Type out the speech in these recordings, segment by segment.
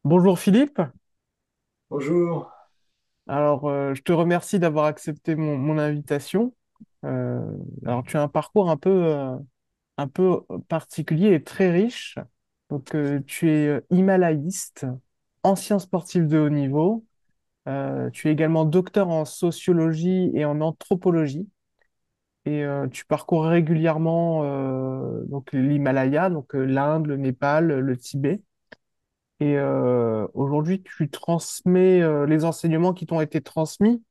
Bonjour Philippe. Bonjour. Je te remercie d'avoir accepté mon invitation. Euh, Tu as un parcours un peu particulier et très riche. Tu es himalayiste, ancien sportif de haut niveau. Tu es également docteur en sociologie et en anthropologie. Tu parcours régulièrement l'Himalaya, l'Inde, le Népal, le Tibet. Aujourd'hui, tu transmets les enseignements qui t'ont été transmis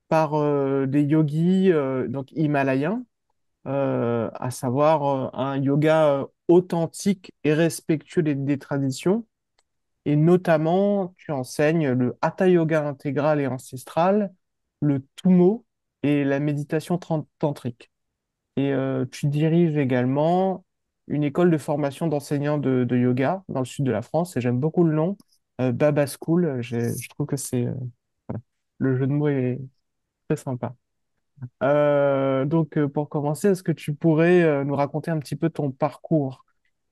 par des yogis himalayens, à savoir un yoga authentique et respectueux des traditions. Et notamment, tu enseignes le Hatha Yoga intégral et ancestral, le Tummo et la méditation tantrique. Tu diriges également une école de formation d'enseignants de yoga dans le sud de la France, et j'aime beaucoup le nom, Baba School. Je trouve que voilà, le jeu de mots est très sympa. Pour commencer, est-ce que tu pourrais nous raconter un petit peu ton parcours,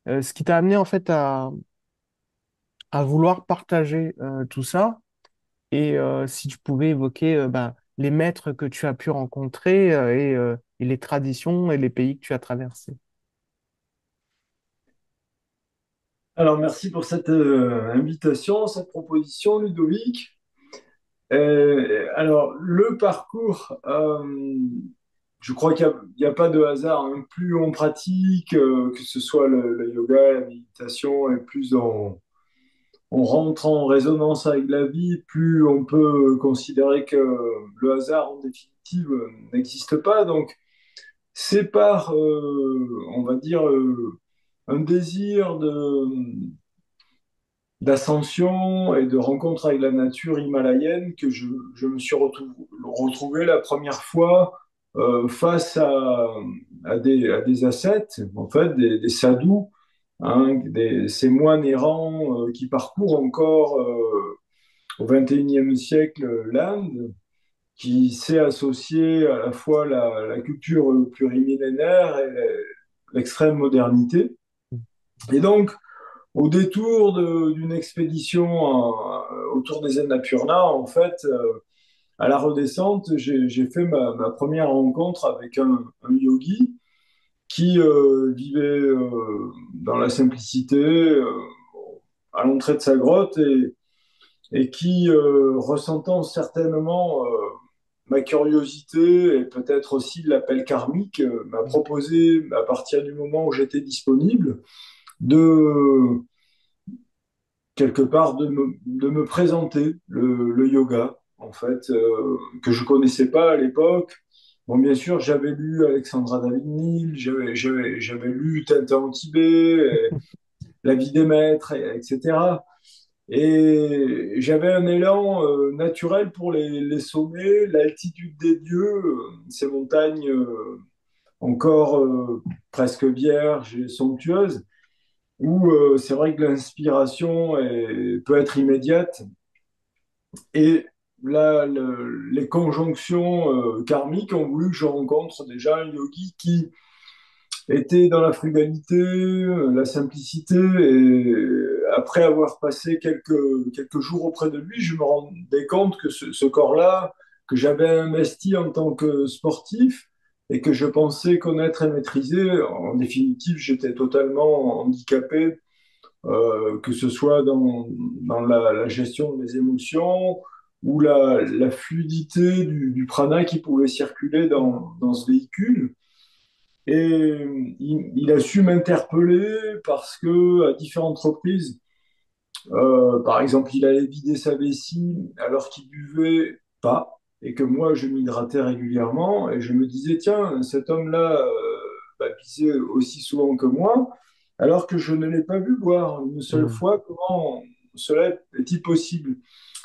ce qui t'a amené en fait à vouloir partager tout ça, si tu pouvais évoquer les maîtres que tu as pu rencontrer et les traditions et les pays que tu as traversés. Alors, merci pour cette invitation, cette proposition, Ludovic. Alors, le parcours, je crois qu'il y a pas de hasard, hein. Plus on pratique, que ce soit le yoga, la méditation, et plus on rentre en résonance avec la vie, plus on peut considérer que le hasard, en définitive, n'existe pas. Donc, c'est par, on va dire, un désir d'ascension et de rencontre avec la nature himalayenne que je me suis retrouvé la première fois face à des ascètes, en fait, des sadhus, hein, ces moines errants qui parcourent encore au XXIe siècle l'Inde, qui s'est associé à la fois la culture plurimillénaire et l'extrême modernité. Et donc, au détour d'une expédition autour des Annapurna, en fait, à la redescente, j'ai fait ma première rencontre avec un yogi qui vivait dans la simplicité à l'entrée de sa grotte et qui, ressentant certainement ma curiosité et peut-être aussi l'appel karmique, m'a proposé, à partir du moment où j'étais disponible, de quelque part de me présenter le yoga, en fait, que je connaissais pas à l'époque. Bon, bien sûr, j'avais lu Alexandra David-Néel, j'avais lu Tintin au Tibet, La vie des maîtres, etc. Et j'avais un élan naturel pour les sommets, l'altitude des dieux, ces montagnes encore presque vierges et somptueuses où c'est vrai que peut être immédiate. Et là, les conjonctions karmiques ont voulu que je rencontre déjà un yogi qui était dans la frugalité, la simplicité. Et après avoir passé quelques jours auprès de lui, je me rendais compte que ce corps-là, que j'avais investi en tant que sportif, et que je pensais connaître et maîtriser, en définitive, j'étais totalement handicapé que ce soit dans la gestion des émotions ou la fluidité du prana qui pouvait circuler dans ce véhicule. Et il a su m'interpeller parce que à différentes reprises, par exemple, il allait vider sa vessie alors qu'il buvait pas et que moi je m'hydratais régulièrement et je me disais tiens cet homme-là buvait aussi souvent que moi alors que je ne l'ai pas vu boire une seule Mm. fois. Comment cela est-il possible?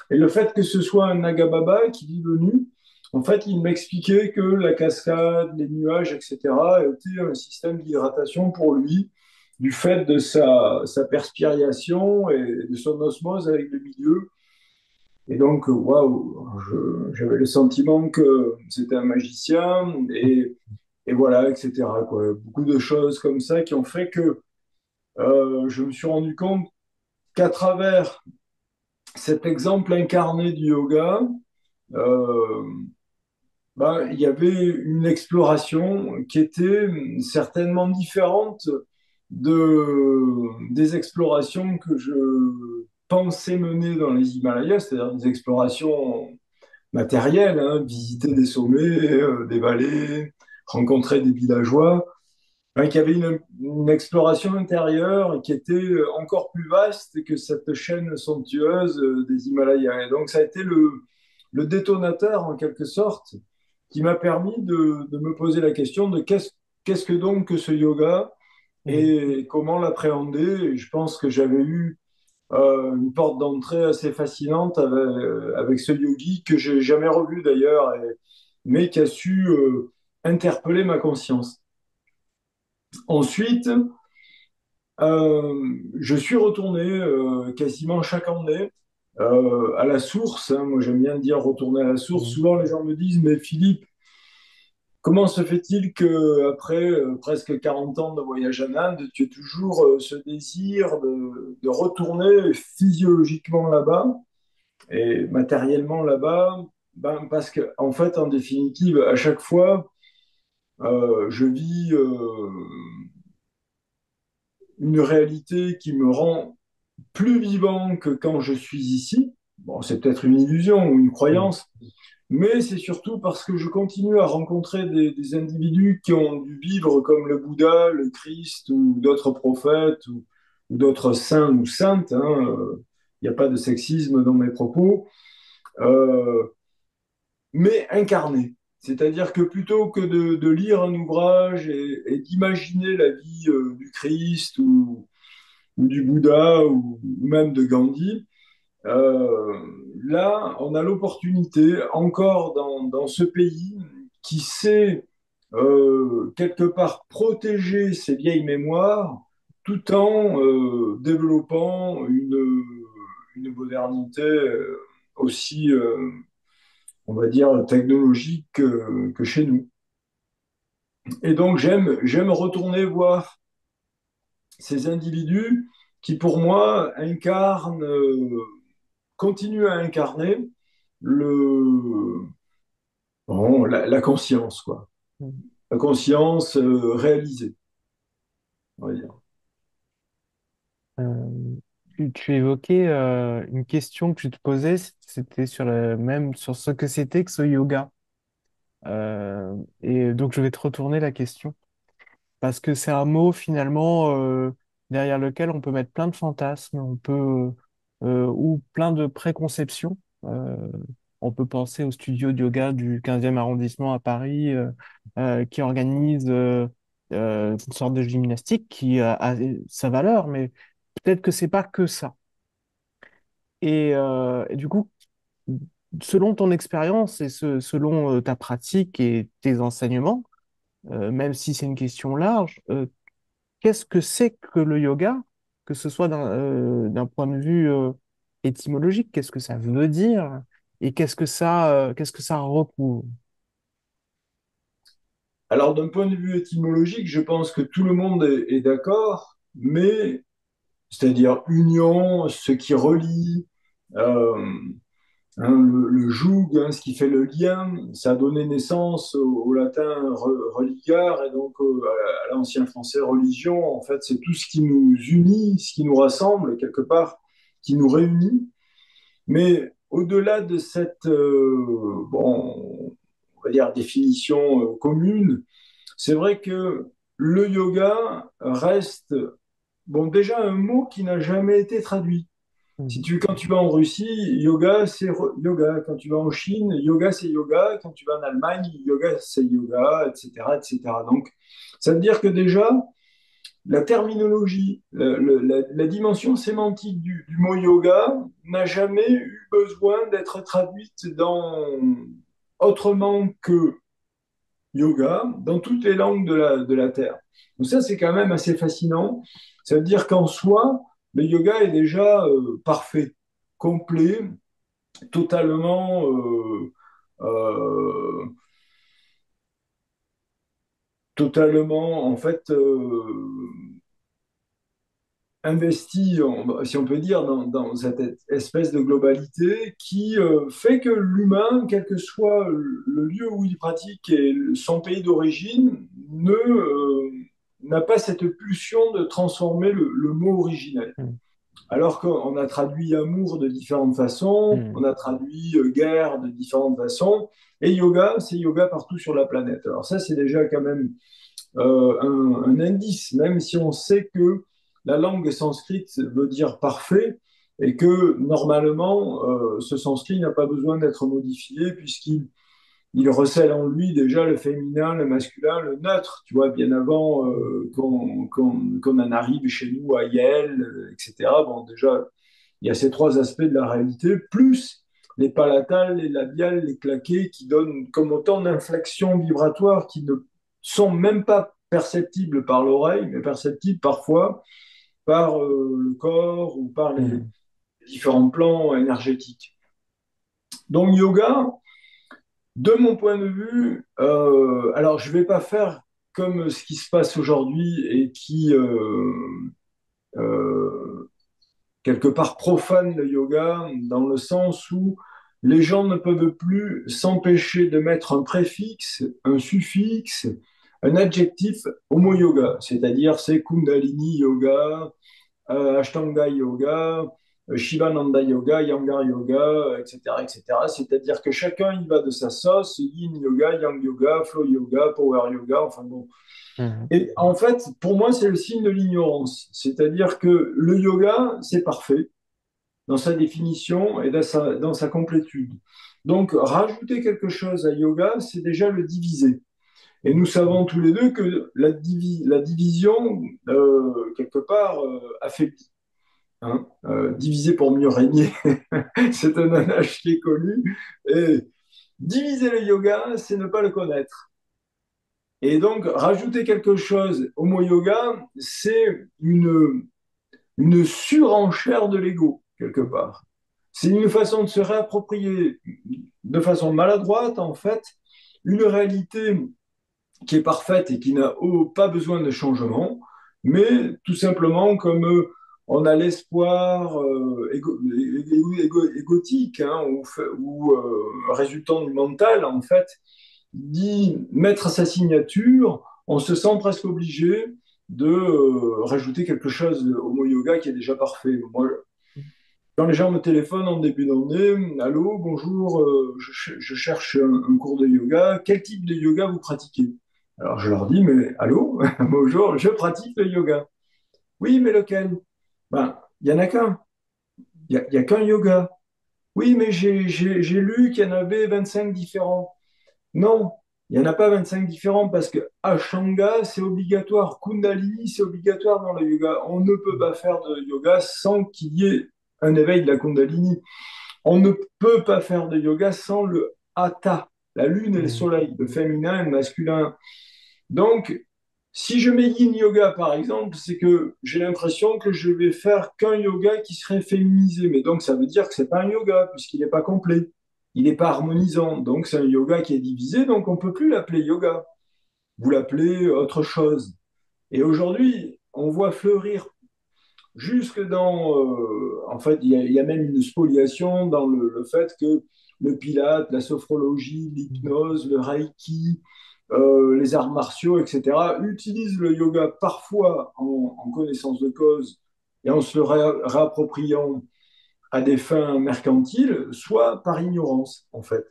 Et le fait que ce soit un Nagababa qui vit venu, en fait, il m'expliquait que la cascade, les nuages, etc., étaient un système d'hydratation pour lui, du fait de sa perspiration et de son osmose avec le milieu. Et donc, waouh, j'avais le sentiment que c'était un magicien et voilà, etc., quoi. Beaucoup de choses comme ça qui ont fait que je me suis rendu compte qu'à travers cet exemple incarné du yoga, euh, ben, il y avait une exploration qui était certainement différente des explorations que je pensais mener dans les Himalayas, c'est-à-dire des explorations matérielles, hein, visiter des sommets, des vallées, rencontrer des villageois. Hein, qu'il y avait une exploration intérieure qui était encore plus vaste que cette chaîne somptueuse des Himalayas. Et donc, ça a été le détonateur, en quelque sorte, qui m'a permis de me poser la question de qu'est-ce que donc que ce yoga Mhm. et comment l'appréhender. Et je pense que j'avais eu une porte d'entrée assez fascinante avec ce yogi que j'ai jamais revu d'ailleurs, mais qui a su interpeller ma conscience. Ensuite, je suis retourné quasiment chaque année à la source, hein. Moi, j'aime bien dire retourner à la source. Mhm. Souvent, les gens me disent, mais Philippe, comment se fait-il que après presque 40 ans de voyage en Inde, tu aies toujours ce désir de retourner physiologiquement là-bas et matériellement là-bas? Ben, parce que, en fait, en définitive, à chaque fois, je vis une réalité qui me rend plus vivant que quand je suis ici. Bon, c'est peut-être une illusion ou une Mhm. croyance, mais c'est surtout parce que je continue à rencontrer des individus qui ont dû vivre comme le Bouddha, le Christ ou d'autres prophètes ou d'autres saints ou saintes. Hein. Il n'y a pas de sexisme dans mes propos, euh, mais incarnés. C'est-à-dire que plutôt que de lire un ouvrage et d'imaginer la vie du Christ ou du Bouddha ou même de Gandhi, euh, là, on a l'opportunité, encore dans ce pays qui sait quelque part protéger ses vieilles mémoires tout en développant une modernité aussi, on va dire, technologique que chez nous. Et donc, j'aime retourner voir ces individus qui, pour moi, incarnent, continuent à incarner le, bon, la conscience, quoi. Mhm. La conscience réalisée, on va dire. Euh, tu évoquais une question que tu te posais, c'était sur même sur ce que c'était que ce yoga. Et donc je vais te retourner la question parce que c'est un mot finalement derrière lequel on peut mettre plein de fantasmes, on peut ou plein de préconceptions. Euh, on peut penser au studio de yoga du 15e arrondissement à Paris qui organise une sorte de gymnastique qui a sa valeur, mais peut-être que c'est pas que ça. Et du coup, selon ton expérience et selon ta pratique et tes enseignements, même si c'est une question large, qu'est-ce que c'est que le yoga, que ce soit d'un point de vue étymologique, qu'est-ce que ça veut dire et qu'est-ce que ça recouvre? Alors, d'un point de vue étymologique, je pense que tout le monde est d'accord, mais c'est-à-dire union, ce qui relie, euh, hein, le joug, hein, ce qui fait le lien, ça a donné naissance au latin religare et donc à l'ancien français religion. En fait, c'est tout ce qui nous unit, ce qui nous rassemble quelque part, qui nous réunit. Mais au-delà de cette, bon, on va dire, définition commune, c'est vrai que le yoga reste, bon, déjà un mot qui n'a jamais été traduit. Si Mhm. tu, quand tu vas en Russie, yoga, c'est yoga. Quand tu vas en Chine, yoga, c'est yoga. Quand tu vas en Allemagne, yoga, c'est yoga, etc., etc. Donc, ça veut dire que déjà, la terminologie, la dimension sémantique du mot yoga n'a jamais eu besoin d'être traduite autrement que yoga dans toutes les langues de la Terre. Donc ça, c'est quand même assez fascinant. Ça veut dire qu'en soi, le yoga est déjà parfait, complet, totalement, euh, totalement, en fait, investi, si on peut dire, dans cette espèce de globalité qui fait que l'humain, quel que soit le lieu où il pratique et son pays d'origine, n'a pas cette pulsion de transformer le mot originel. Mhm. Alors qu'on a traduit amour de différentes façons, on Mhm. a traduit guerre de différentes façons, et yoga, c'est yoga partout sur la planète. Alors ça, c'est déjà quand même un indice, même si on sait que la langue sanscrite veut dire parfait, et que normalement, ce sanskrit n'a pas besoin d'être modifié, puisqu'il recèle en lui déjà le féminin, le masculin, le neutre, tu vois, bien avant qu'on en arrive chez nous à Yale, etc. Bon, déjà, il y a ces trois aspects de la réalité, plus les palatales, les labiales, les claqués, qui donnent comme autant d'inflexions vibratoires qui ne sont même pas perceptibles par l'oreille, mais perceptibles parfois par le corps ou par les Mhm. différents plans énergétiques. Donc yoga, de mon point de vue, alors je ne vais pas faire comme ce qui se passe aujourd'hui et qui euh, quelque part profane le yoga dans le sens où les gens ne peuvent plus s'empêcher de mettre un préfixe, un suffixe, un adjectif au mot yoga, c'est-à-dire c'est Kundalini yoga, Ashtanga yoga, Shivananda yoga, Yangar yoga, etc., etc. C'est-à-dire que chacun y va de sa sauce, Yin yoga, Yang yoga, Flow yoga, Power yoga, enfin bon. Mhm. Et en fait, pour moi, c'est le signe de l'ignorance. C'est-à-dire que le yoga, c'est parfait dans sa définition et dans sa complétude. Donc, rajouter quelque chose à yoga, c'est déjà le diviser. Et nous savons tous les deux que la division, quelque part, affaiblit. Hein. Diviser pour mieux régner, c'est un adage qui est connu. Et diviser le yoga, c'est ne pas le connaître. Et donc, rajouter quelque chose au mot yoga, c'est une surenchère de l'ego, quelque part. C'est une façon de se réapproprier de façon maladroite, en fait, une réalité qui est parfaite et qui n'a pas besoin de changement, mais tout simplement comme on a l'espoir égotique hein, résultant du mental, en fait, d'y mettre sa signature, on se sent presque obligé de rajouter quelque chose au mot yoga qui est déjà parfait. Moi, quand les gens me téléphonent en début d'année, allô, bonjour, je cherche un cours de yoga. Quel type de yoga vous pratiquez? Alors je leur dis, mais allô, bonjour, je pratique le yoga. Oui, mais lequel? Ben, il y en a qu'un. Il y a qu'un yoga. Oui, mais j'ai lu qu'il y en avait 25 différents. Non, il n'y en a pas 25 différents parce que Ashtanga, c'est obligatoire. Kundalini, c'est obligatoire dans le yoga. On ne peut pas faire de yoga sans qu'il y ait un éveil de la Kundalini. On ne peut pas faire de yoga sans le hatha, la lune et le Mhm. soleil, le féminin et le masculin. Donc, si je mets yin yoga, par exemple, c'est que j'ai l'impression que je vais faire qu'un yoga qui serait féminisé. Mais donc, ça veut dire que c'est pas un yoga, puisqu'il n'est pas complet. Il n'est pas harmonisant. Donc, c'est un yoga qui est divisé, donc on ne peut plus l'appeler yoga. Vous l'appelez autre chose. Et aujourd'hui, on voit fleurir jusque dans... en fait, il y a même une spoliation dans le fait que le pilate, la sophrologie, l'hypnose, le reiki, les arts martiaux, etc., utilisent le yoga parfois en connaissance de cause et en se le réappropriant à des fins mercantiles, soit par ignorance, en fait.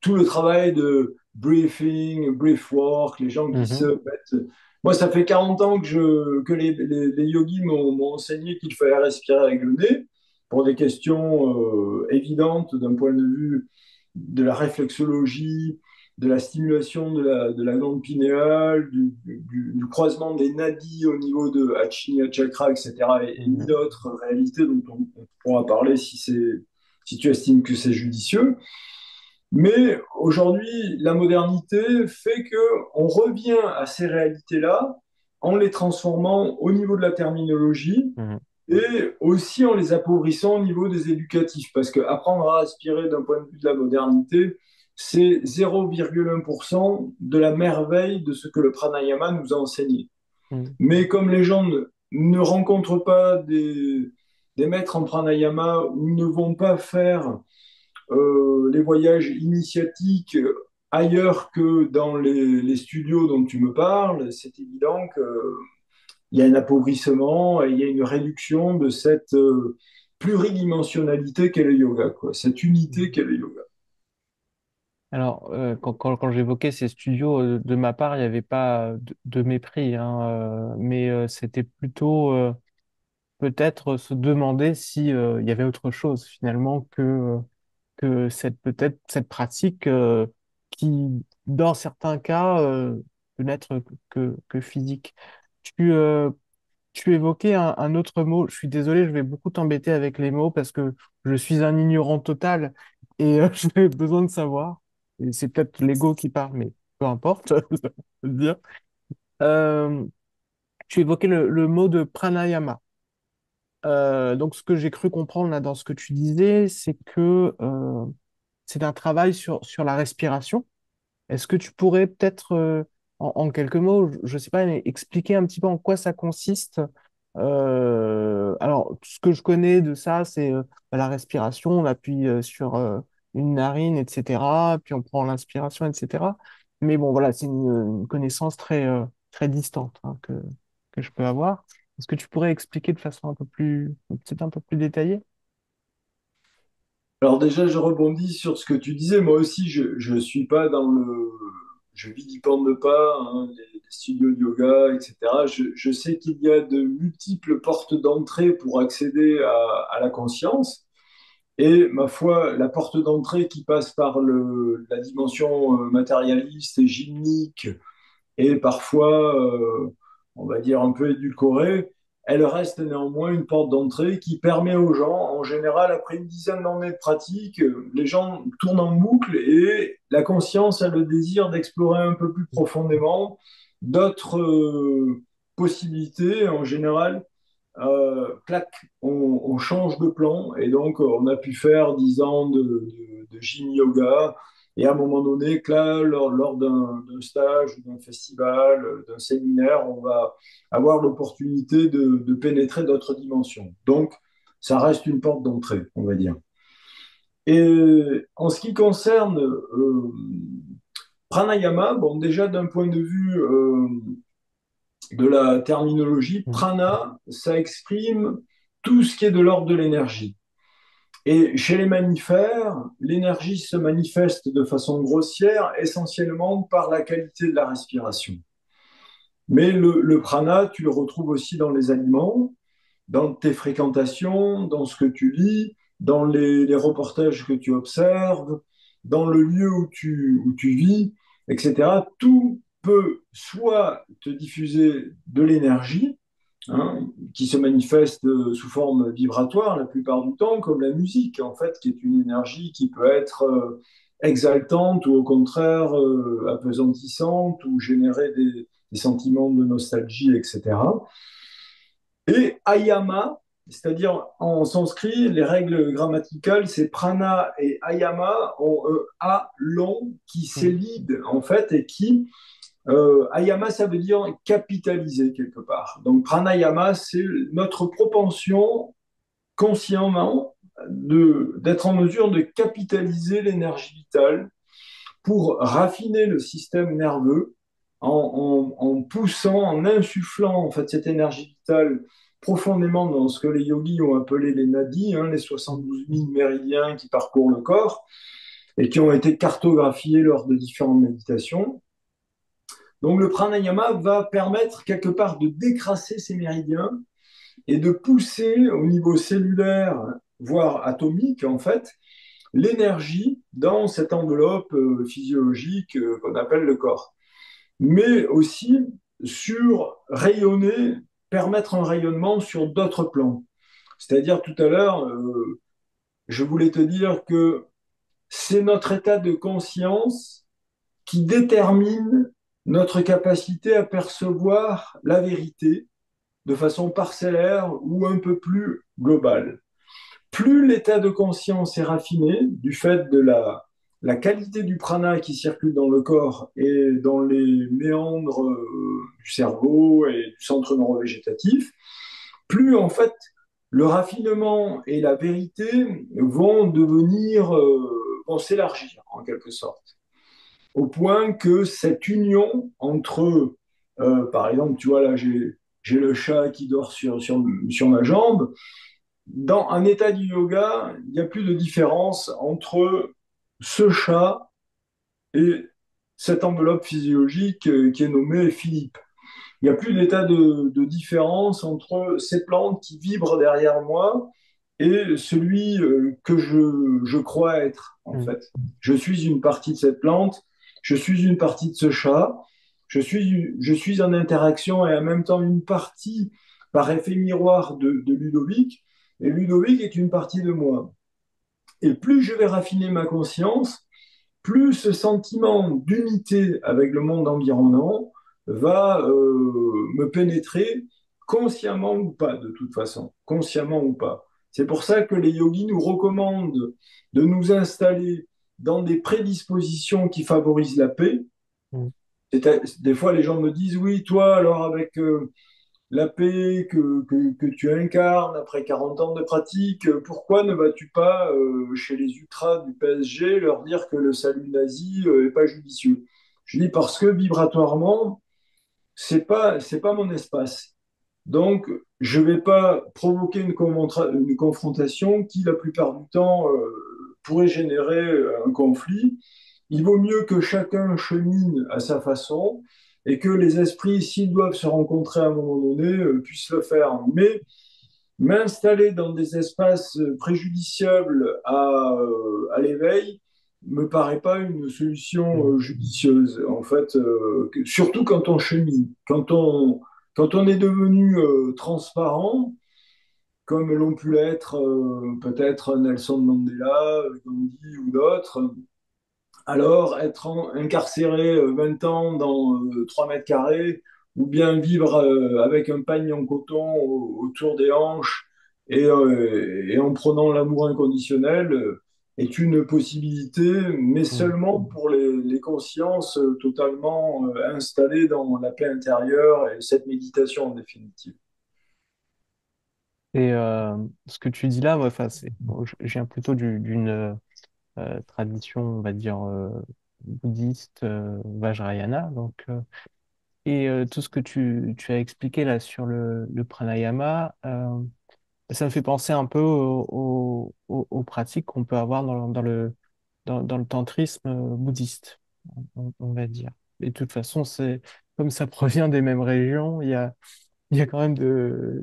Tout le travail de briefing, briefwork, les gens qui se Mhm. mettent... Moi, ça fait 40 ans que les yogis m'ont enseigné qu'il fallait respirer avec le nez pour des questions évidentes d'un point de vue de la réflexologie, de la stimulation de la glande pinéale, du croisement des nadis au niveau de Hachinya Chakra, etc. Et mille Mhm. autres réalités dont on pourra parler si tu estimes que c'est judicieux. Mais aujourd'hui, la modernité fait que on revient à ces réalités-là en les transformant au niveau de la terminologie Mhm. et aussi en les appauvrissant au niveau des éducatifs. Parce que apprendre à respirer d'un point de vue de la modernité, c'est 0,1% de la merveille de ce que le pranayama nous a enseigné. Mhm. Mais comme les gens ne rencontrent pas des maîtres en pranayama ou ne vont pas faire les voyages initiatiques ailleurs que dans les studios dont tu me parles, c'est évident qu'il y a un appauvrissement et il y a une réduction de cette pluridimensionnalité qu'est le yoga, quoi, cette unité Mhm. qu'est le yoga. Alors, quand j'évoquais ces studios, de ma part, il n'y avait pas de mépris, hein, mais c'était plutôt peut-être se demander si, il y avait autre chose finalement que cette peut-être cette pratique qui, dans certains cas, peut n'être que physique. Tu, euh, Tu évoquais un autre mot. Je suis désolé, je vais beaucoup t'embêter avec les mots parce que je suis un ignorant total et j'ai besoin de savoir. Et c'est peut-être l'ego qui parle, mais peu importe, je peux le dire. Euh, Tu évoquais le mot de pranayama. Donc, ce que j'ai cru comprendre là dans ce que tu disais, c'est que c'est un travail sur la respiration. Est-ce que tu pourrais peut-être, en quelques mots, je ne sais pas, mais expliquer un petit peu en quoi ça consiste? Alors, ce que je connais de ça, c'est la respiration. On appuie sur une narine, etc. Puis on prend l'inspiration, etc. Mais bon, voilà, c'est une connaissance très distante, hein, que je peux avoir. Est-ce que tu pourrais expliquer de façon un peu plus, peut-être un peu plus détaillée? Alors déjà, je rebondis sur ce que tu disais. Moi aussi, je suis pas dans le... Je vilipende pas hein, les studios de yoga, etc. Je sais qu'il y a de multiples portes d'entrée pour accéder à la conscience. Et ma foi, la porte d'entrée qui passe par la dimension matérialiste et gymnique et parfois, on va dire, un peu édulcorée, elle reste néanmoins une porte d'entrée qui permet aux gens, en général, après une dizaine d'années de pratique, les gens tournent en boucle et la conscience a le désir d'explorer un peu plus profondément d'autres possibilités. En général, clac, on change de plan et donc on a pu faire 10 ans de yin yoga et à un moment donné, là, lors d'un stage, d'un festival, d'un séminaire, on va avoir l'opportunité de pénétrer d'autres dimensions. Donc, ça reste une porte d'entrée, on va dire. Et en ce qui concerne pranayama, bon, déjà d'un point de vue de la terminologie, Mhm. prana, ça exprime tout ce qui est de l'ordre de l'énergie. Et chez les mammifères, l'énergie se manifeste de façon grossière, essentiellement par la qualité de la respiration. Mais le prana, tu le retrouves aussi dans les aliments, dans tes fréquentations, dans ce que tu lis, dans les reportages que tu observes, dans le lieu où tu vis, etc. Tout peut soit te diffuser de l'énergie, hein, qui se manifeste sous forme vibratoire la plupart du temps, comme la musique, en fait, qui est une énergie qui peut être exaltante ou au contraire apesantissante ou générer des sentiments de nostalgie, etc. Et ayama, c'est-à-dire en sanskrit, les règles grammaticales, c'est prana et ayama ont un A long qui Mhm. s'élide en fait et qui ayama, ça veut dire capitaliser quelque part. Donc, pranayama, c'est notre propension consciemment d'être en mesure de capitaliser l'énergie vitale pour raffiner le système nerveux en poussant, en insufflant en fait cette énergie vitale profondément dans ce que les yogis ont appelé les nadis, hein, les 72 000 méridiens qui parcourent le corps et qui ont été cartographiés lors de différentes méditations. Donc le pranayama va permettre quelque part de décrasser ces méridiens et de pousser au niveau cellulaire, voire atomique en fait, l'énergie dans cette enveloppe physiologique qu'on appelle le corps. Mais aussi sur rayonner, permettre un rayonnement sur d'autres plans. C'est-à-dire tout à l'heure, je voulais te dire que c'est notre état de conscience qui détermine notre capacité à percevoir la vérité de façon parcellaire ou un peu plus globale. Plus l'état de conscience est raffiné du fait de la qualité du prana qui circule dans le corps et dans les méandres du cerveau et du centre neurovégétatif, plus en fait le raffinement et la vérité vont devenir, vont s'élargir en quelque sorte, au point que cette union entre, par exemple, tu vois là, j'ai le chat qui dort sur ma jambe, dans un état du yoga, il n'y a plus de différence entre ce chat et cette enveloppe physiologique qui est nommée Philippe. Il n'y a plus d'état de différence entre ces plantes qui vibrent derrière moi et celui que je crois être, en Mm. fait. Je suis une partie de cette plante, je suis une partie de ce chat, je suis en interaction et en même temps une partie par effet miroir de Ludovic, et Ludovic est une partie de moi. Et plus je vais raffiner ma conscience, plus ce sentiment d'unité avec le monde environnant va me pénétrer, consciemment ou pas, de toute façon, consciemment ou pas. C'est pour ça que les yogis nous recommandent de nous installer dans des prédispositions qui favorisent la paix. Mm. Des fois, les gens me disent, oui, toi, alors avec la paix que tu incarnes après 40 ans de pratique, pourquoi ne vas-tu pas chez les ultras du PSG leur dire que le salut nazi est pas judicieux? Je dis parce que vibratoirement, c'est pas mon espace. Donc, je ne vais pas provoquer une confrontation qui, la plupart du temps, pourrait générer un conflit. Il vaut mieux que chacun chemine à sa façon et que les esprits, s'ils doivent se rencontrer à un moment donné, puissent le faire. Mais m'installer dans des espaces préjudiciables à l'éveil me paraît pas une solution Mm. judicieuse, en fait, surtout quand on chemine, quand on est devenu transparent, comme l'ont pu l'être peut-être Nelson Mandela, Gandhi ou d'autres. Alors, incarcéré 20 ans dans 3 mètres carrés, ou bien vivre avec un pagne en coton autour des hanches et en prenant l'amour inconditionnel est une possibilité, mais Mm. seulement pour les consciences totalement installées dans la paix intérieure et cette méditation en définitive. Et ce que tu dis là, ouais, enfin, bon, je viens plutôt d'une tradition, on va dire, bouddhiste, Vajrayana. Donc, et tout ce que tu as expliqué là sur le pranayama, ça me fait penser un peu aux pratiques qu'on peut avoir dans le tantrisme bouddhiste, on va dire. Et de toute façon, comme ça provient des mêmes régions, il y a quand même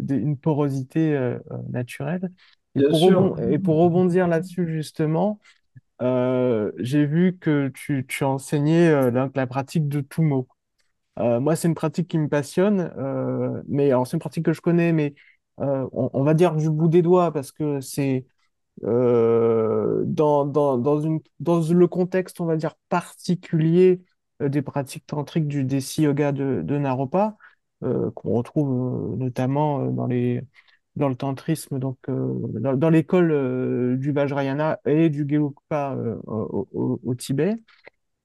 une porosité naturelle. Bien sûr. Et pour rebondir là-dessus, justement, j'ai vu que tu enseignais la pratique de Tumo. Moi, c'est une pratique qui me passionne, mais alors c'est une pratique que je connais, mais on va dire du bout des doigts parce que c'est dans le contexte, on va dire, particulier des pratiques tantriques du Desi Yoga de Naropa, qu'on retrouve notamment dans le tantrisme, donc dans l'école du Vajrayana et du Gelugpa au Tibet.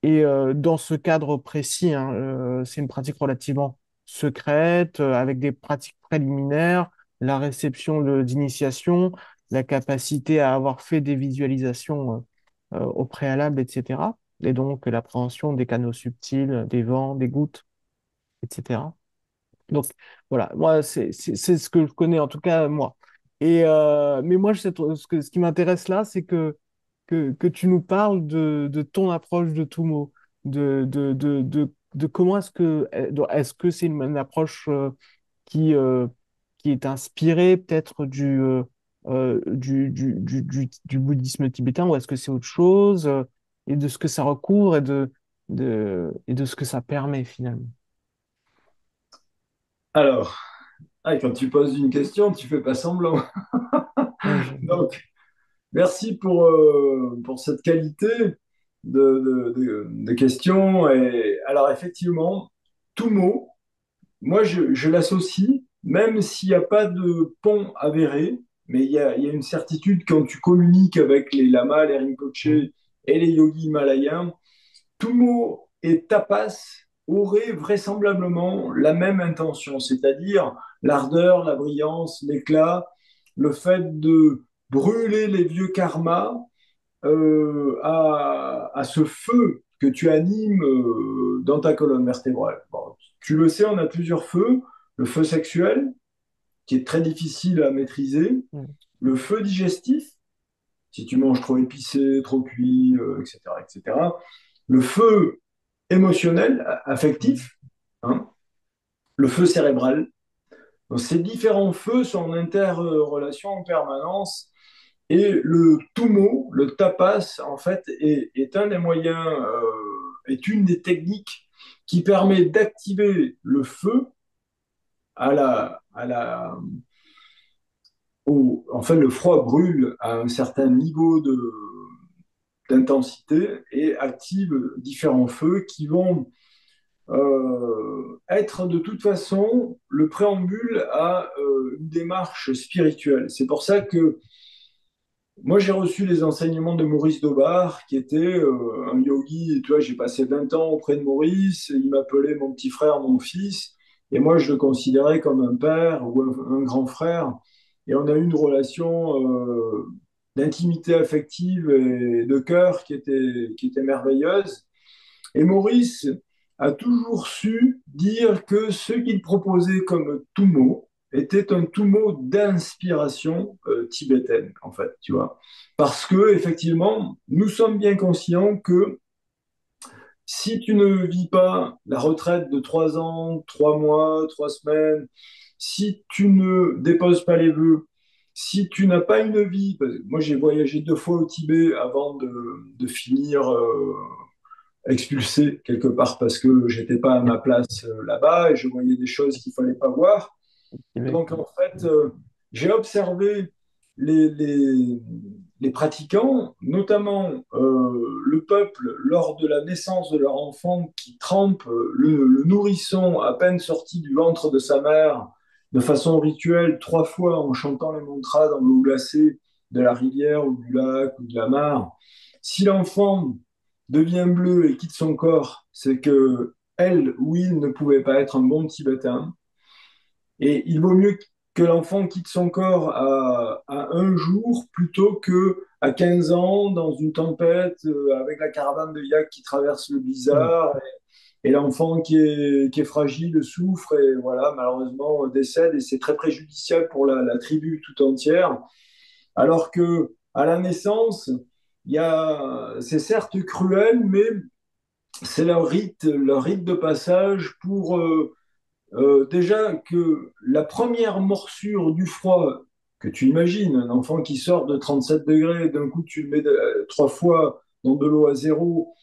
Et dans ce cadre précis, hein, c'est une pratique relativement secrète, avec des pratiques préliminaires, la réception d'initiation, la capacité à avoir fait des visualisations au préalable, etc. Et donc l'appréhension des canaux subtils, des vents, des gouttes, etc. Donc voilà, moi c'est ce que je connais en tout cas moi. Et mais moi ce qui m'intéresse là, c'est que tu nous parles de ton approche de Tumo, de comment est-ce que c'est une approche qui qui est inspirée peut-être du bouddhisme tibétain ou est-ce que c'est autre chose et de ce que ça recouvre et de ce que ça permet finalement. Alors, quand tu poses une question, tu fais pas semblant. Ouais, Donc, merci pour cette qualité. de questions. Et alors, effectivement, tout mot, moi, je l'associe, même s'il n'y a pas de pont avéré, mais il y a une certitude quand tu communiques avec les lamas, les rinpoches Mhm. et les yogis himalayens, Tumo et tapas auraient vraisemblablement la même intention, c'est-à-dire l'ardeur, la brillance, l'éclat, le fait de brûler les vieux karmas à ce feu que tu animes dans ta colonne vertébrale. Bon, tu le sais, on a plusieurs feux. Le feu sexuel, qui est très difficile à maîtriser. Mhm. Le feu digestif, si tu manges trop épicé, trop cuit, etc., etc. Le feu émotionnel, affectif, hein, le feu cérébral. Donc, ces différents feux sont en interrelation en permanence. Et le tumo, le tapas, en fait, est un des moyens, est une des techniques qui permet d'activer le feu à la, en fait, le froid brûle à un certain niveau d'intensité et active différents feux qui vont être de toute façon le préambule à une démarche spirituelle. C'est pour ça que moi j'ai reçu les enseignements de Maurice Daubard, qui était un yogi. Tu vois, j'ai passé 20 ans auprès de Maurice, il m'appelait mon petit frère, mon fils, et moi je le considérais comme un père ou un grand frère. Et on a eu une relation d'intimité affective et de cœur qui était merveilleuse. Et Maurice a toujours su dire que ce qu'il proposait comme Tumo était un Tumo d'inspiration tibétaine, en fait, tu vois. Parce que, effectivement, nous sommes bien conscients que si tu ne vis pas la retraite de 3 ans, 3 mois, 3 semaines, si tu ne déposes pas les vœux, si tu n'as pas une vie, parce que moi j'ai voyagé 2 fois au Tibet avant de finir expulsé quelque part parce que j'étais pas à ma place là-bas et je voyais des choses qu'il fallait pas voir. Québec. Donc en fait, j'ai observé les, les, les pratiquants, notamment le peuple, lors de la naissance de leur enfant, qui trempe le nourrisson à peine sorti du ventre de sa mère de façon rituelle 3 fois en chantant les mantras dans l'eau glacée de la rivière ou du lac ou de la mare. Si l'enfant devient bleu et quitte son corps, c'est que elle ou il ne pouvait pas être un bon Tibétain. Et il vaut mieux que l'enfant quitte son corps à un jour plutôt que à 15 ans dans une tempête avec la caravane de yak qui traverse le Mhm. blizzard et l'enfant qui est fragile souffre et voilà, malheureusement décède et c'est très préjudiciable pour la tribu tout entière. Alors que à la naissance, c'est certes cruel, mais c'est leur rite de passage pour déjà que la première morsure du froid que tu imagines, un enfant qui sort de 37 degrés, d'un coup tu le mets 3 fois dans de l'eau à zéro,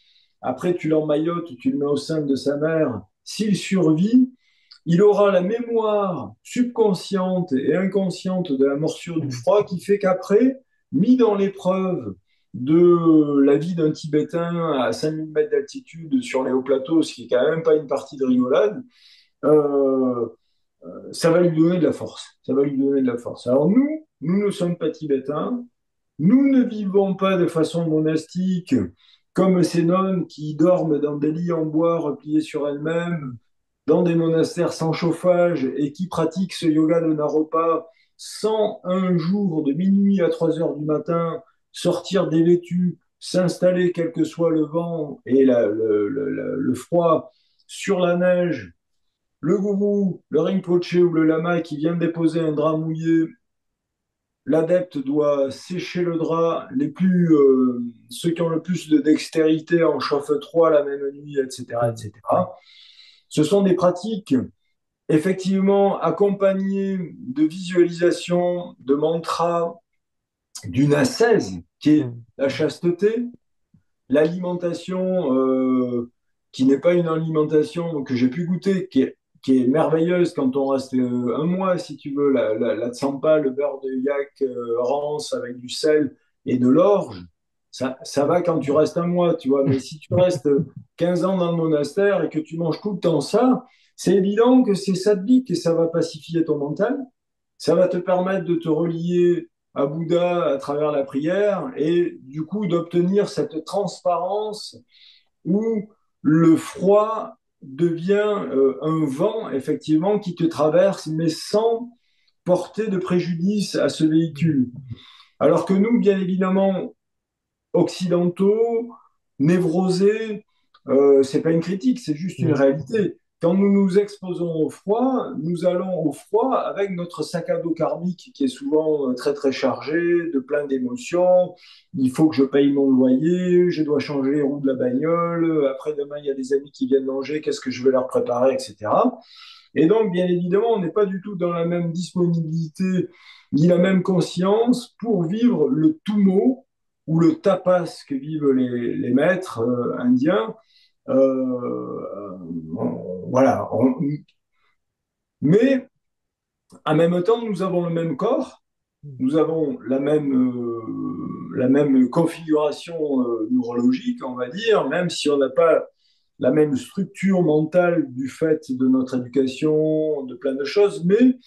après tu l'emmaillotes, tu le mets au sein de sa mère, s'il survit, il aura la mémoire subconsciente et inconsciente de la morsure du Mhm. froid qui fait qu'après, mis dans l'épreuve de la vie d'un Tibétain à 5000 mètres d'altitude sur les hauts plateaux, ce qui est quand même pas une partie de rigolade, euh, ça va lui donner de la force. Ça va lui donner de la force. Alors nous ne sommes pas tibétains. Nous ne vivons pas de façon monastique comme ces nonnes qui dorment dans des lits en bois repliés sur elles-mêmes, dans des monastères sans chauffage et qui pratiquent ce yoga de Naropa sans un jour de minuit à 3 heures du matin sortir dévêtus, s'installer quel que soit le vent et le froid sur la neige, le gourou, le rinpoché ou le lama qui vient déposer un drap mouillé, l'adepte doit sécher le drap, ceux qui ont le plus de dextérité en chauffent trois la même nuit, etc., Mhm. etc. Ce sont des pratiques effectivement accompagnées de visualisation, de mantras, d'une ascèse qui est Mhm. la chasteté, l'alimentation qui n'est pas une alimentation que j'ai pu goûter, qui est merveilleuse quand on reste un mois, si tu veux, la tsampa, le beurre de yak rance avec du sel et de l'orge. ça va quand tu restes un mois, tu vois. Mais si tu restes 15 ans dans le monastère et que tu manges tout le temps ça, c'est évident que c'est saddique et ça va pacifier ton mental. Ça va te permettre de te relier à Bouddha à travers la prière et du coup d'obtenir cette transparence où le froid devient un vent, effectivement, qui te traverse, mais sans porter de préjudice à ce véhicule. Alors que nous, bien évidemment, occidentaux, névrosés, c'est pas une critique, c'est juste une Mhm. réalité. Quand nous nous exposons au froid, nous allons au froid avec notre sac à dos karmique qui est souvent très très chargé, de plein d'émotions. Il faut que je paye mon loyer, je dois changer les roues de la bagnole, après-demain il y a des amis qui viennent manger, qu'est-ce que je vais leur préparer, etc. Et donc, bien évidemment, on n'est pas du tout dans la même disponibilité ni la même conscience pour vivre le tumo ou le tapas que vivent les maîtres indiens. Voilà. Mais en même temps, nous avons le même corps, nous avons la même configuration neurologique, on va dire, même si on n'a pas la même structure mentale du fait de notre éducation, de plein de choses, mais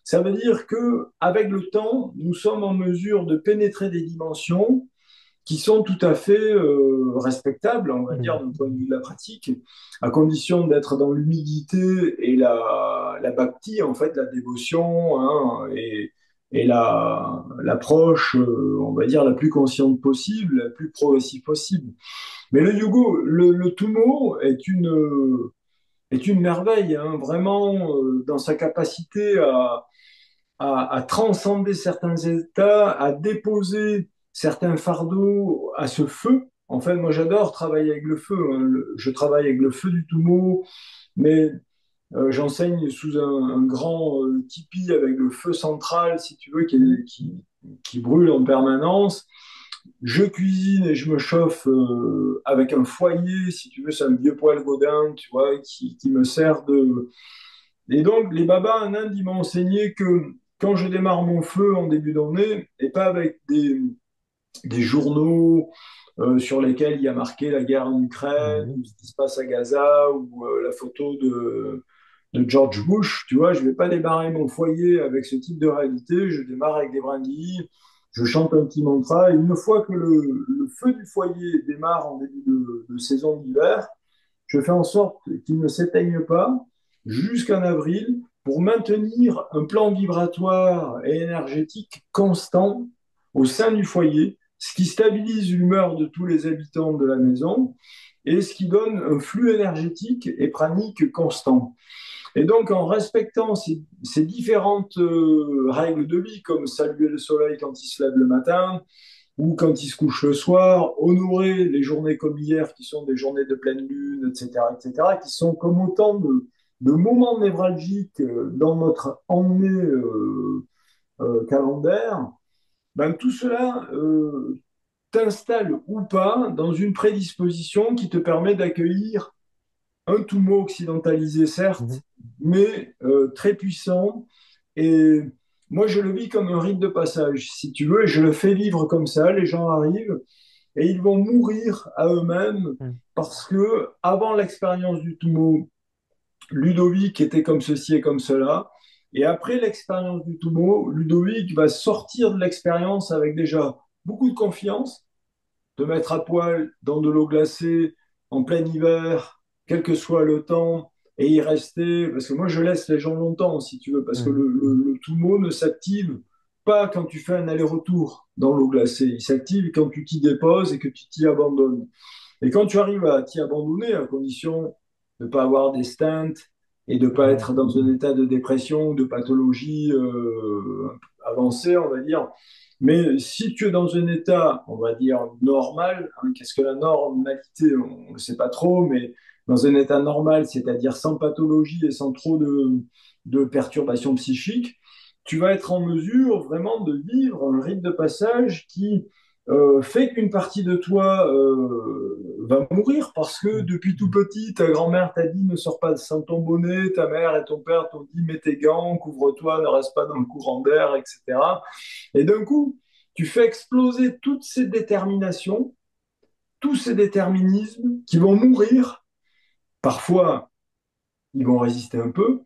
ça veut dire que avec le temps, nous sommes en mesure de pénétrer des dimensions qui sont tout à fait respectables, on va dire, Mhm. d'un point de vue de la pratique, à condition d'être dans l'humilité et la bhakti, en fait, la dévotion, hein, et l'approche, on va dire, la plus consciente possible, la plus progressive possible. Mais le yugo, le tumo est une merveille, hein, vraiment, dans sa capacité à transcender certains états, à déposer certains fardeaux à ce feu. En fait, moi, j'adore travailler avec le feu, hein. Je travaille avec le feu du Tumo, mais j'enseigne sous un grand tipi avec le feu central, si tu veux, qui brûle en permanence. Je cuisine et je me chauffe avec un foyer, si tu veux, c'est un vieux poêle Godin, tu vois, qui me sert de, et donc, les babas en Inde, ils m'ont enseigné que quand je démarre mon feu en début d'année, et pas avec des journaux sur lesquels il y a marqué la guerre en Ukraine, Mhm. ou ce qui se passe à Gaza, ou la photo de George Bush, tu vois, je ne vais pas démarrer mon foyer avec ce type de réalité, je démarre avec des brindilles, je chante un petit mantra, et une fois que le feu du foyer démarre en début de saison d'hiver, je fais en sorte qu'il ne s'éteigne pas jusqu'en avril pour maintenir un plan vibratoire et énergétique constant au sein du foyer, ce qui stabilise l'humeur de tous les habitants de la maison et ce qui donne un flux énergétique et pranique constant. Et donc, en respectant ces différentes règles de vie, comme saluer le soleil quand il se lève le matin, ou quand il se couche le soir, honorer les journées comme hier, qui sont des journées de pleine lune, etc., qui sont comme autant de moments névralgiques dans notre année calendaire, ben, tout cela t'installe ou pas dans une prédisposition qui te permet d'accueillir un Toumo occidentalisé, Mhm. certes, mais très puissant. Et moi, je le vis comme un rite de passage, si tu veux, et je le fais vivre comme ça. Les gens arrivent et ils vont mourir à eux-mêmes Mhm. parce que avant l'expérience du Toumo, Ludovic était comme ceci et comme cela. Et après l'expérience du Toumo, Ludovic va sortir de l'expérience avec déjà beaucoup de confiance, de mettre à poil dans de l'eau glacée en plein hiver, quel que soit le temps, et y rester. Parce que moi, je laisse les gens longtemps, si tu veux, parce que Mhm. le Tumo ne s'active pas quand tu fais un aller-retour dans l'eau glacée. Il s'active quand tu t'y déposes et que tu t'y abandonnes. Et quand tu arrives à t'y abandonner, à condition de ne pas avoir des stents et de ne pas Mhm. être dans un état de dépression ou de pathologie avancée, on va dire, mais si tu es dans un état, on va dire, normal, hein, qu'est-ce que la normalité? On ne sait pas trop, mais dans un état normal, c'est-à-dire sans pathologie et sans trop de perturbations psychiques, tu vas être en mesure vraiment de vivre un rite de passage qui fait qu'une partie de toi va mourir parce que depuis tout petit, ta grand-mère t'a dit ne sors pas sans ton bonnet, ta mère et ton père t'ont dit mets tes gants, couvre-toi, ne reste pas dans le courant d'air, etc. Et d'un coup, tu fais exploser toutes ces déterminations, tous ces déterminismes qui vont mourir. Parfois, ils vont résister un peu,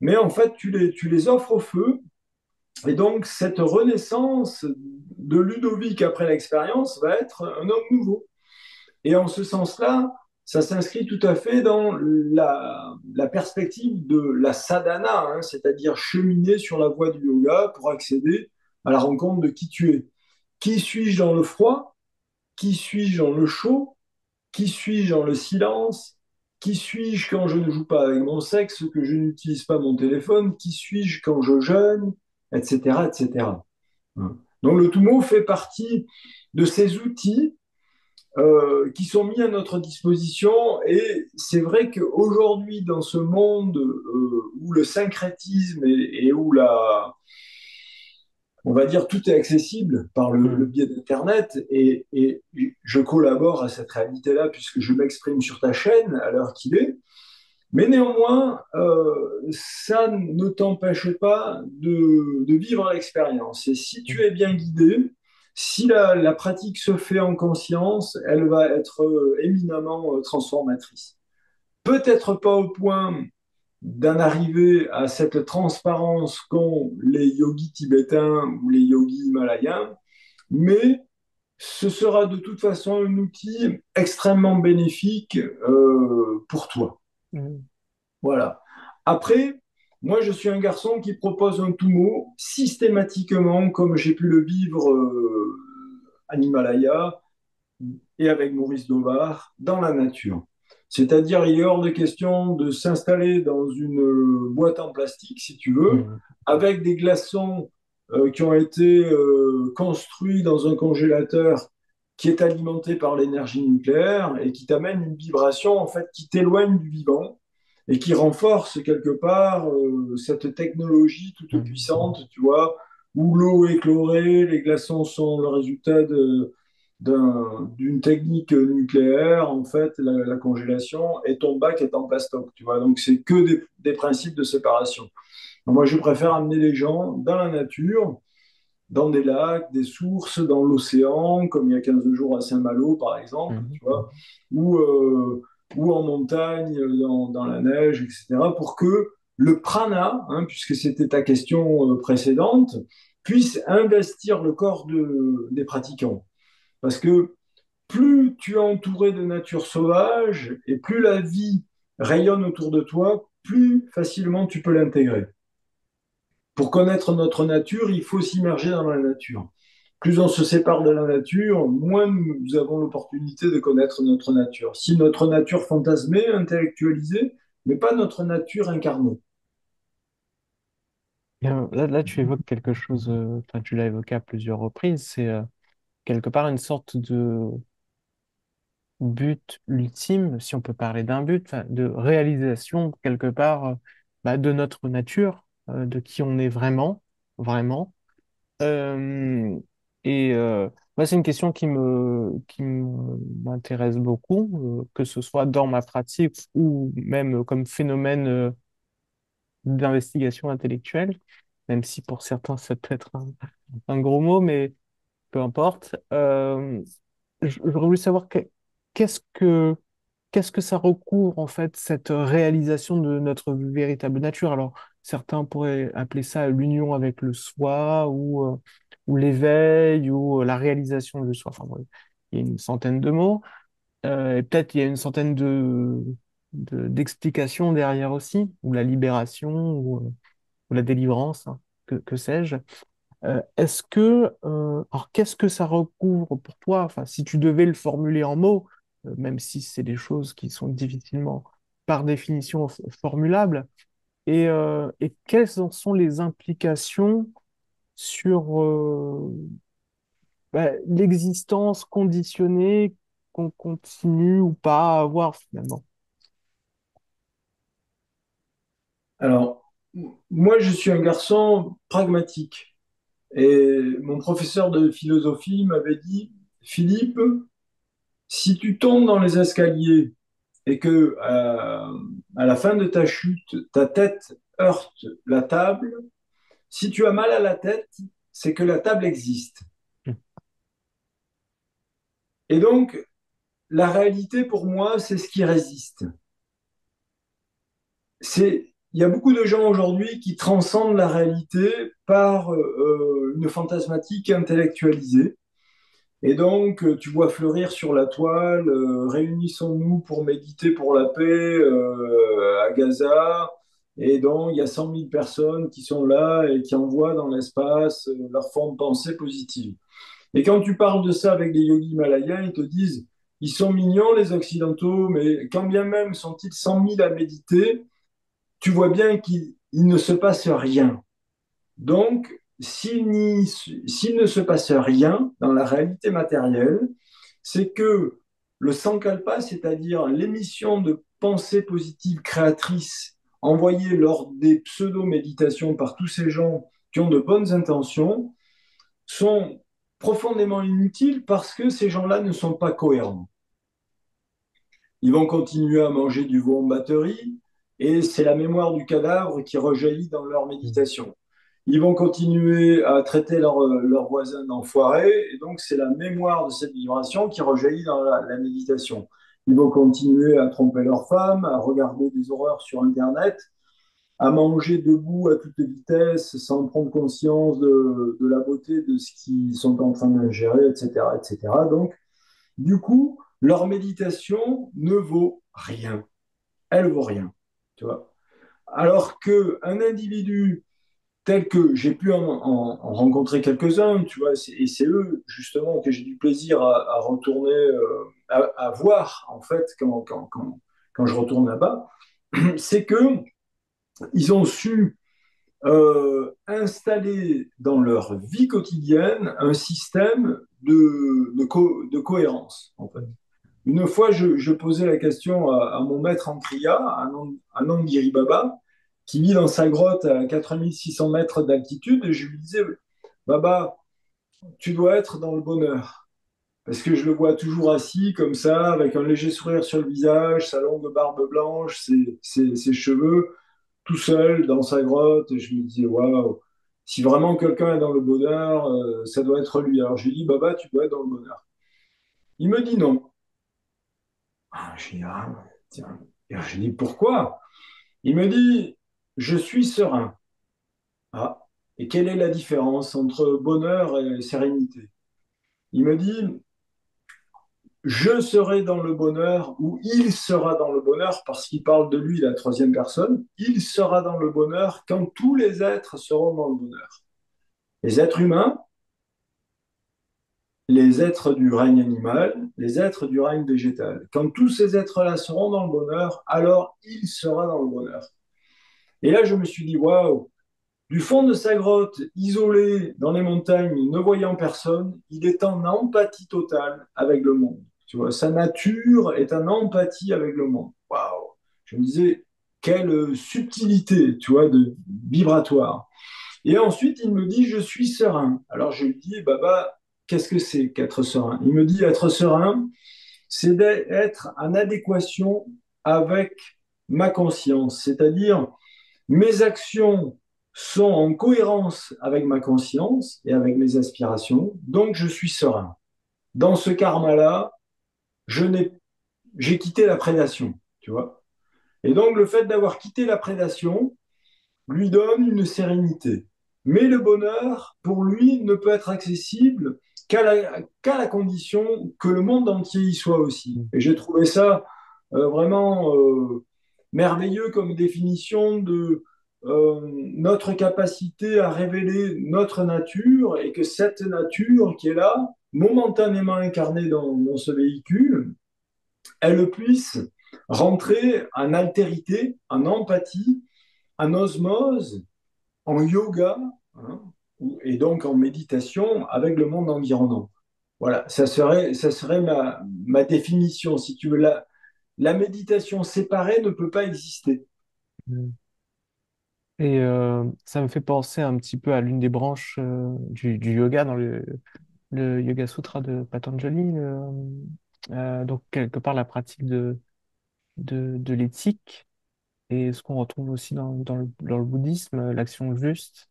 mais en fait, tu les offres au feu. Et donc, cette renaissance de Ludovic après l'expérience va être un homme nouveau. Et en ce sens-là, ça s'inscrit tout à fait dans la perspective de la sadhana, hein, c'est-à-dire cheminer sur la voie du yoga pour accéder à la rencontre de qui tu es. Qui suis-je dans le froid? Qui suis-je dans le chaud? Qui suis-je dans le silence? Qui suis-je quand je ne joue pas avec mon sexe, que je n'utilise pas mon téléphone? Qui suis-je quand je jeûne? Etc., etc. Donc le Tumo fait partie de ces outils qui sont mis à notre disposition. Et c'est vrai qu'aujourd'hui, dans ce monde où le syncrétisme et où on va dire, tout est accessible par le Hmm. biais d'Internet, et je collabore à cette réalité-là puisque je m'exprime sur ta chaîne à l'heure qu'il est. Mais néanmoins, ça ne t'empêche pas de vivre l'expérience. Et si tu es bien guidé, si la pratique se fait en conscience, elle va être éminemment transformatrice. Peut-être pas au point d'en arriver à cette transparence qu'ont les yogis tibétains ou les yogis himalayens, mais ce sera de toute façon un outil extrêmement bénéfique pour toi. Hmm. Voilà. Après, moi, je suis un garçon qui propose un Tumo systématiquement, comme j'ai pu le vivre en Himalaya et avec Maurice Dauvard, dans la nature. C'est-à-dire, il est hors de question de s'installer dans une boîte en plastique, si tu veux, Hmm. avec des glaçons qui ont été construits dans un congélateur qui est alimenté par l'énergie nucléaire et qui t'amène une vibration en fait qui t'éloigne du vivant et qui renforce quelque part cette technologie toute Hmm. puissante, tu vois, où l'eau est chlorée, les glaçons sont le résultat d'une technique nucléaire, en fait, la congélation, et ton bac est en plastoc, tu vois. Donc, c'est que des principes de séparation. Donc, moi, je préfère amener les gens dans la nature, dans des lacs, des sources, dans l'océan, comme il y a 15 jours à Saint-Malo, par exemple, Hmm. tu vois, ou, euh, ou en montagne, dans la neige, etc., pour que le prana, hein, puisque c'était ta question précédente, puisse investir le corps des pratiquants. Parce que plus tu es entouré de nature sauvage et plus la vie rayonne autour de toi, plus facilement tu peux l'intégrer. Pour connaître notre nature, il faut s'immerger dans la nature. Plus on se sépare de la nature, moins nous avons l'opportunité de connaître notre nature. Si notre nature fantasmée, intellectualisée, mais pas notre nature incarnée. Là, tu évoques quelque chose, enfin, tu l'as évoqué à plusieurs reprises, c'est quelque part une sorte de but ultime, si on peut parler d'un but, enfin, de réalisation quelque part de notre nature, de qui on est vraiment, vraiment. Euh, et moi, c'est une question m'intéresse beaucoup, que ce soit dans ma pratique ou même comme phénomène d'investigation intellectuelle, même si pour certains ça peut être un gros mot, mais peu importe. J'aurais voulu savoir qu'est-ce que qu'est-ce que ça recouvre en fait cette réalisation de notre véritable nature. Alors certains pourraient appeler ça l'union avec le soi ou l'éveil ou la réalisation de soi. Enfin, bon, il y a une centaine de mots. Et peut-être il y a une centaine d'explications derrière aussi, ou la libération ou la délivrance, hein, que sais-je. Alors qu'est-ce que ça recouvre pour toi? Enfin, si tu devais le formuler en mots, même si c'est des choses qui sont difficilement, par définition, formulables, et quelles en sont les implications sur l'existence conditionnée qu'on continue ou pas à avoir finalement? Alors, moi, je suis un garçon pragmatique. Et mon professeur de philosophie m'avait dit, Philippe, si tu tombes dans les escaliers et que à la fin de ta chute, ta tête heurte la table, si tu as mal à la tête, c'est que la table existe. Et donc, la réalité, pour moi, c'est ce qui résiste. Il y a beaucoup de gens aujourd'hui qui transcendent la réalité par une fantasmatique intellectualisée. Et donc, tu vois fleurir sur la toile, réunissons-nous pour méditer pour la paix à Gaza. Et donc, il y a 100 000 personnes qui sont là et qui envoient dans l'espace leur forme de pensée positive. Et quand tu parles de ça avec des yogis himalayens, ils te disent, ils sont mignons les Occidentaux, mais quand bien même sont-ils 100 000 à méditer, tu vois bien qu'il ne se passe rien. Donc, s'il ne se passe rien dans la réalité matérielle, c'est que le sankalpa, c'est-à-dire l'émission de pensées positives créatrices envoyées lors des pseudo-méditations par tous ces gens qui ont de bonnes intentions, sont profondément inutiles parce que ces gens-là ne sont pas cohérents. Ils vont continuer à manger du veau en batterie et c'est la mémoire du cadavre qui rejaillit dans leur Mm. méditation. Ils vont continuer à traiter leurs voisins d'enfoirés et donc c'est la mémoire de cette vibration qui rejaillit dans la méditation. Ils vont continuer à tromper leurs femmes, à regarder des horreurs sur Internet, à manger debout à toute vitesse sans prendre conscience de la beauté de ce qu'ils sont en train d'ingérer, etc., etc. Donc, du coup, leur méditation ne vaut rien. Elle vaut rien, tu vois. Alors qu'un individu tel que j'ai pu en rencontrer quelques-uns, tu vois, et c'est eux justement que j'ai du plaisir à retourner, à voir en fait quand je retourne là-bas, c'est que ils ont su installer dans leur vie quotidienne un système de cohérence, en fait. Une fois, je posais la question à mon maître en Kriya, un Angiri Baba, qui vit dans sa grotte à 4600 mètres d'altitude, et je lui disais, Baba, tu dois être dans le bonheur. Parce que je le vois toujours assis comme ça, avec un léger sourire sur le visage, sa longue barbe blanche, ses cheveux, tout seul dans sa grotte. Et je me disais, waouh, si vraiment quelqu'un est dans le bonheur, ça doit être lui. Alors je lui dis, Baba, tu dois être dans le bonheur. Il me dit non. Ah, je dis, ah, tiens. Et je dis, pourquoi? Il me dit, je suis serein. Ah, et quelle est la différence entre bonheur et sérénité? Il me dit, je serai dans le bonheur ou il sera dans le bonheur parce qu'il parle de lui, la troisième personne. Il sera dans le bonheur quand tous les êtres seront dans le bonheur. Les êtres humains, les êtres du règne animal, les êtres du règne végétal. Quand tous ces êtres-là seront dans le bonheur, alors il sera dans le bonheur. Et là, je me suis dit, waouh, du fond de sa grotte, isolé dans les montagnes, ne voyant personne, il est en empathie totale avec le monde. Tu vois, sa nature est en empathie avec le monde. Waouh! Je me disais, quelle subtilité, tu vois, de vibratoire. Et ensuite, il me dit, je suis serein. Alors je lui dis, Baba, qu'est-ce que c'est qu'être serein? Il me dit, être serein, c'est d'être en adéquation avec ma conscience, c'est-à-dire mes actions sont en cohérence avec ma conscience et avec mes aspirations, donc je suis serein. Dans ce karma-là, je n'ai, j'ai quitté la prédation, tu vois. Et donc le fait d'avoir quitté la prédation lui donne une sérénité. Mais le bonheur, pour lui, ne peut être accessible qu'à la condition que le monde entier y soit aussi. Mm. Et j'ai trouvé ça vraiment merveilleux comme définition de notre capacité à révéler notre nature et que cette nature qui est là, momentanément incarnée dans ce véhicule, elle puisse rentrer en altérité, en empathie, en osmose, en yoga, hein, et donc en méditation avec le monde environnant. Voilà, ça serait ma définition. Si tu veux, la méditation séparée ne peut pas exister. Mm. Et ça me fait penser un petit peu à l'une des branches du yoga dans le Yoga Sutra de Patanjali. Donc, quelque part, la pratique de l'éthique et ce qu'on retrouve aussi dans le bouddhisme, l'action juste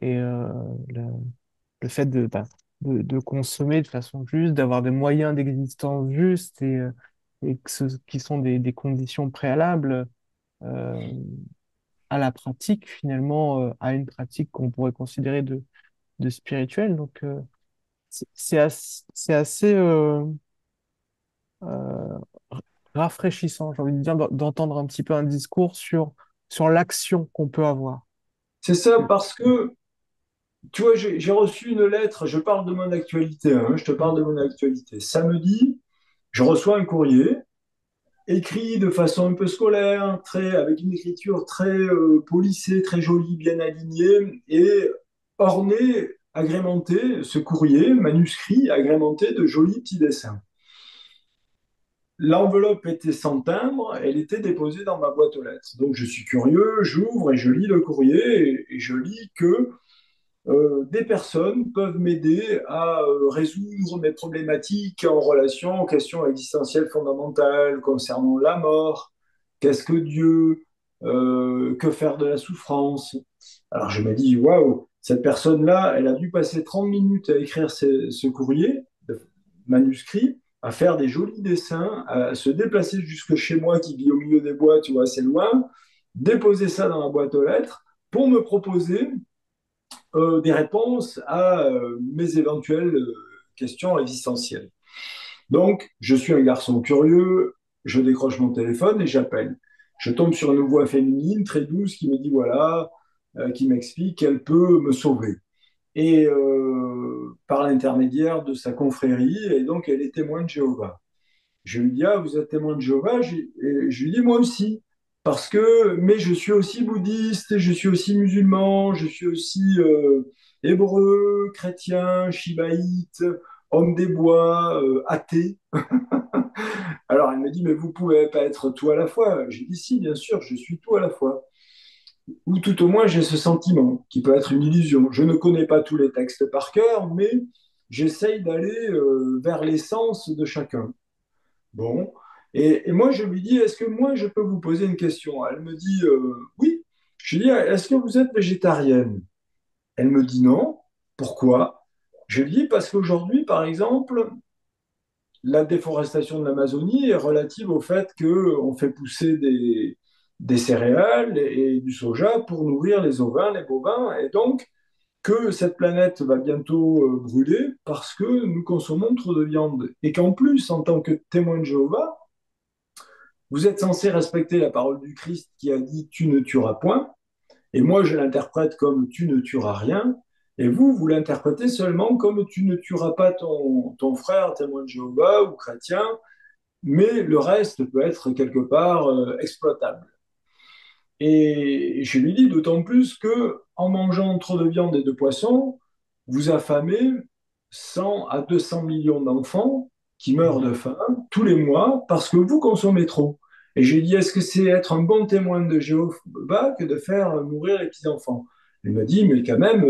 et le fait de, bah, de consommer de façon juste, d'avoir des moyens d'existence justes et qui sont des conditions préalables euh, à la pratique, finalement, à une pratique qu'on pourrait considérer de spirituelle. Donc, c'est assez euh, rafraîchissant, j'ai envie de dire, d'entendre un petit peu un discours sur l'action qu'on peut avoir. C'est ça parce que, tu vois, j'ai reçu une lettre, je parle de mon actualité, hein, je te parle de mon actualité. Samedi, je reçois un courrier écrit de façon un peu scolaire, avec une écriture très polissée, très jolie, bien alignée, et orné, agrémenté, ce courrier manuscrit, agrémenté de jolis petits dessins. L'enveloppe était sans timbre, elle était déposée dans ma boîte aux lettres. Donc je suis curieux, j'ouvre et je lis le courrier et je lis que des personnes peuvent m'aider à résoudre mes problématiques en relation aux questions existentielles fondamentales concernant la mort, qu'est-ce que Dieu, que faire de la souffrance. Alors je me dis, waouh, cette personne-là, elle a dû passer 30 minutes à écrire ce courrier manuscrit, à faire des jolis dessins, à se déplacer jusque chez moi qui vit au milieu des bois, tu vois, c'est loin, déposer ça dans la boîte aux lettres pour me proposer des réponses à mes éventuelles questions existentielles. Donc, je suis un garçon curieux, je décroche mon téléphone et j'appelle. Je tombe sur une voix féminine très douce qui me dit voilà, qui m'explique qu'elle peut me sauver. Et par l'intermédiaire de sa confrérie, et donc elle est témoin de Jéhovah. Je lui dis, ah, vous êtes témoin de Jéhovah? Et je lui dis, moi aussi. Parce que, mais je suis aussi bouddhiste, je suis aussi musulman, je suis aussi hébreu, chrétien, shivaïte, homme des bois, athée. Alors elle me dit, mais vous pouvez pas être tout à la fois. J'ai dit, si, bien sûr, je suis tout à la fois. Ou tout au moins, j'ai ce sentiment, qui peut être une illusion. Je ne connais pas tous les textes par cœur, mais j'essaye d'aller vers l'essence de chacun. Bon. Et moi, je lui dis, est-ce que moi, je peux vous poser une question? Elle me dit, oui. Je lui dis, est-ce que vous êtes végétarienne? Elle me dit non. Pourquoi? Je lui dis, parce qu'aujourd'hui, par exemple, la déforestation de l'Amazonie est relative au fait qu'on fait pousser des céréales et du soja pour nourrir les ovins, les bovins, et donc que cette planète va bientôt brûler parce que nous consommons trop de viande. Et qu'en plus, en tant que témoin de Jéhovah, vous êtes censé respecter la parole du Christ qui a dit tu ne tueras point, et moi je l'interprète comme tu ne tueras rien, et vous, vous l'interprétez seulement comme tu ne tueras pas ton frère, témoin de Jéhovah ou chrétien, mais le reste peut être quelque part exploitable. Et je lui dis d'autant plus que en mangeant trop de viande et de poisson, vous affamez 100 à 200 millions d'enfants qui meurent Mhm. de faim tous les mois parce que vous consommez trop. Et j'ai dit, est-ce que c'est être un bon témoin de Jéhovah que de faire mourir les petits-enfants? Il m'a dit, mais quand même,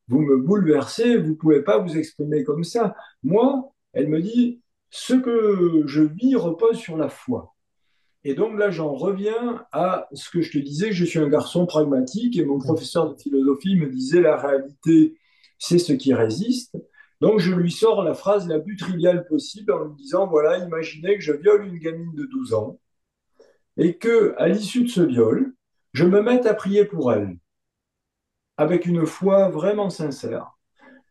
vous me bouleversez, vous ne pouvez pas vous exprimer comme ça. Moi, elle me dit, ce que je vis repose sur la foi. Et donc là, j'en reviens à ce que je te disais, je suis un garçon pragmatique et mon Mhm. professeur de philosophie me disait la réalité, c'est ce qui résiste. Donc je lui sors la phrase la plus triviale possible en lui disant, voilà, imaginez que je viole une gamine de 12 ans et que, à l'issue de ce viol, je me mette à prier pour elle avec une foi vraiment sincère.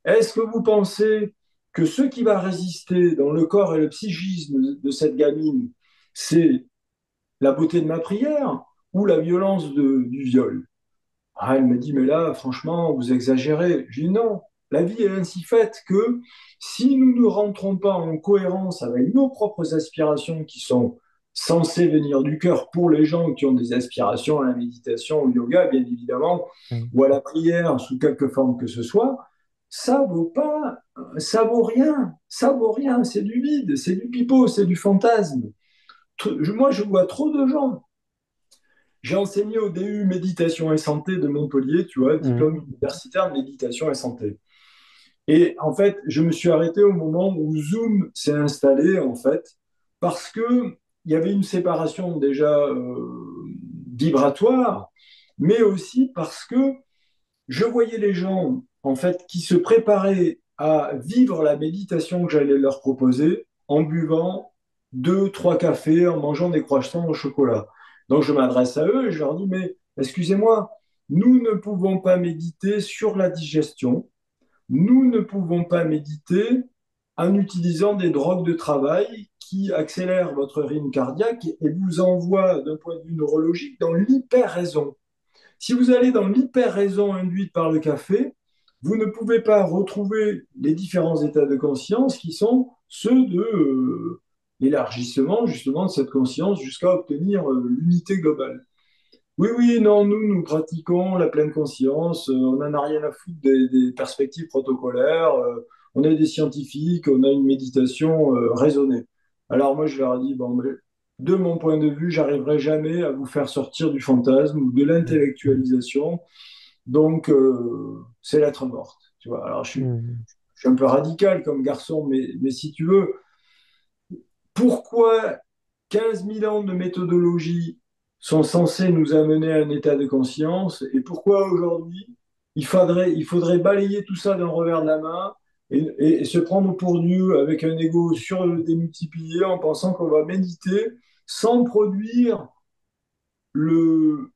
Est-ce que vous pensez que ce qui va résister dans le corps et le psychisme de cette gamine, c'est la beauté de ma prière ou la violence du viol? Ah, elle me dit, mais là, franchement, vous exagérez. Je dis non, la vie est ainsi faite que si nous ne rentrons pas en cohérence avec nos propres aspirations qui sont censées venir du cœur pour les gens qui ont des aspirations à la méditation, au yoga, bien évidemment, Mhm. ou à la prière sous quelque forme que ce soit, ça vaut pas, ça vaut rien, ça vaut rien, c'est du vide, c'est du pipeau, c'est du fantasme. Moi, je vois trop de gens. J'ai enseigné au DU Méditation et Santé de Montpellier, tu vois, diplôme Mhm. universitaire de méditation et santé. Et en fait, je me suis arrêté au moment où Zoom s'est installé, en fait, parce que il y avait une séparation déjà vibratoire, mais aussi parce que je voyais les gens, en fait, qui se préparaient à vivre la méditation que j'allais leur proposer en buvant deux, trois cafés, en mangeant des croissants au chocolat. Donc je m'adresse à eux et je leur dis, mais excusez-moi, nous ne pouvons pas méditer sur la digestion, nous ne pouvons pas méditer en utilisant des drogues de travail qui accélèrent votre rythme cardiaque et vous envoient, d'un point de vue neurologique, dans l'hyper-raison. Si vous allez dans l'hyper-raison induite par le café, vous ne pouvez pas retrouver les différents états de conscience qui sont ceux de l'élargissement justement de cette conscience jusqu'à obtenir l'unité globale. Oui, oui, non, nous pratiquons la pleine conscience, on n'en a rien à foutre des perspectives protocolaires, on est des scientifiques, on a une méditation raisonnée. Alors moi, je leur ai dit, bon, mais de mon point de vue, j'arriverai jamais à vous faire sortir du fantasme ou de l'intellectualisation, donc c'est lettre morte. Tu vois, alors Mhm. je suis un peu radical comme garçon, mais si tu veux, pourquoi 15 000 ans de méthodologie sont censés nous amener à un état de conscience et pourquoi aujourd'hui il faudrait balayer tout ça d'un revers de la main et se prendre pour Dieu avec un ego démultiplié en pensant qu'on va méditer sans produire le,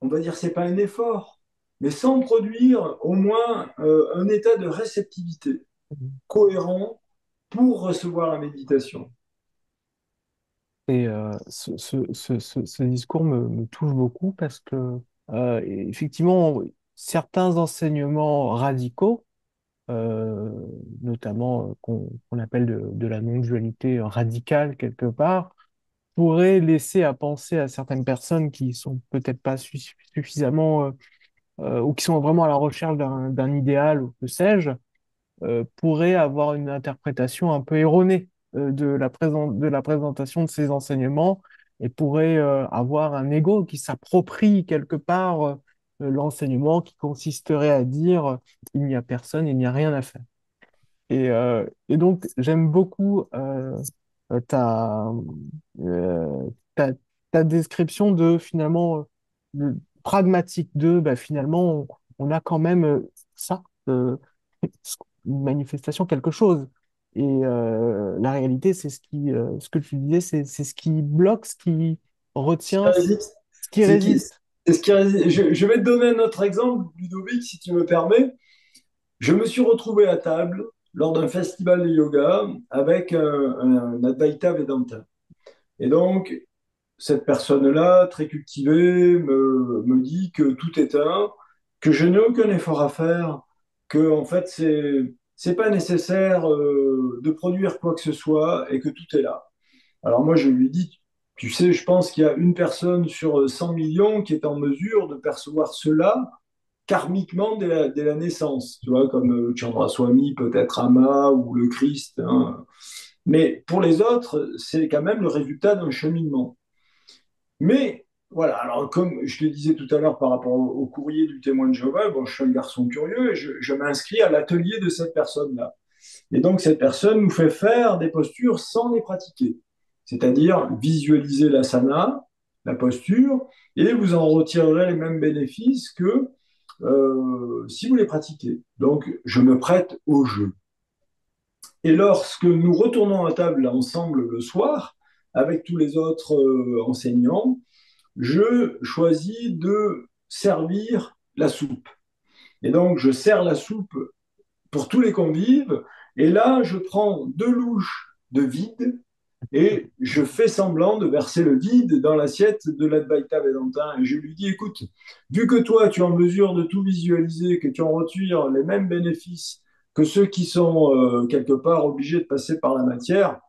on va dire, c'est pas un effort, mais sans produire au moins un état de réceptivité cohérent pour recevoir la méditation. Et ce discours me touche beaucoup parce que, effectivement, certains enseignements radicaux, euh, notamment qu'on appelle de la non-dualité radicale quelque part, pourraient laisser à penser à certaines personnes qui sont peut-être pas suffisamment, ou qui sont vraiment à la recherche d'un idéal ou que sais-je, pourrait avoir une interprétation un peu erronée de la présentation de ces enseignements et pourrait avoir un ego qui s'approprie quelque part l'enseignement qui consisterait à dire il n'y a personne, il n'y a rien à faire. Et donc, j'aime beaucoup euh, ta, euh, ta, ta description de finalement pragmatique de bah, finalement on a quand même ça, une manifestation, quelque chose. Et la réalité, c'est ce que tu disais, c'est ce qui bloque, ce qui retient, Résiste. ce qui C'est qui, résiste. c'est ce qui résiste. Je vais te donner un autre exemple, Ludovic, si tu me permets. Je me suis retrouvé à table lors d'un festival de yoga avec un Advaita Vedanta. Et donc, cette personne-là, très cultivée, me dit que tout est un, que je n'ai aucun effort à faire, que en fait, c'est pas nécessaire de produire quoi que ce soit et que tout est là. Alors moi, je lui dis, tu sais, je pense qu'il y a une personne sur 100 millions qui est en mesure de percevoir cela karmiquement dès la naissance, tu vois, comme Chandraswami, peut-être Ama ou le Christ, hein. Mais pour les autres, c'est quand même le résultat d'un cheminement. Mais voilà, alors comme je te disais tout à l'heure par rapport au courrier du témoin de Jéhovah, bon, je suis un garçon curieux et je m'inscris à l'atelier de cette personne-là. Et donc, cette personne nous fait faire des postures sans les pratiquer. C'est-à-dire visualiser l'asana, la posture, et vous en retirerez les mêmes bénéfices que si vous les pratiquez. Donc, je me prête au jeu. Et lorsque nous retournons à table ensemble le soir, avec tous les autres enseignants, je choisis de servir la soupe. Et donc, je sers la soupe pour tous les convives. Et là, je prends deux louches de vide et je fais semblant de verser le vide dans l'assiette de l'Advaita Vedanta. Et je lui dis, écoute, vu que toi, tu es en mesure de tout visualiser, que tu en retires les mêmes bénéfices que ceux qui sont quelque part obligés de passer par la matière,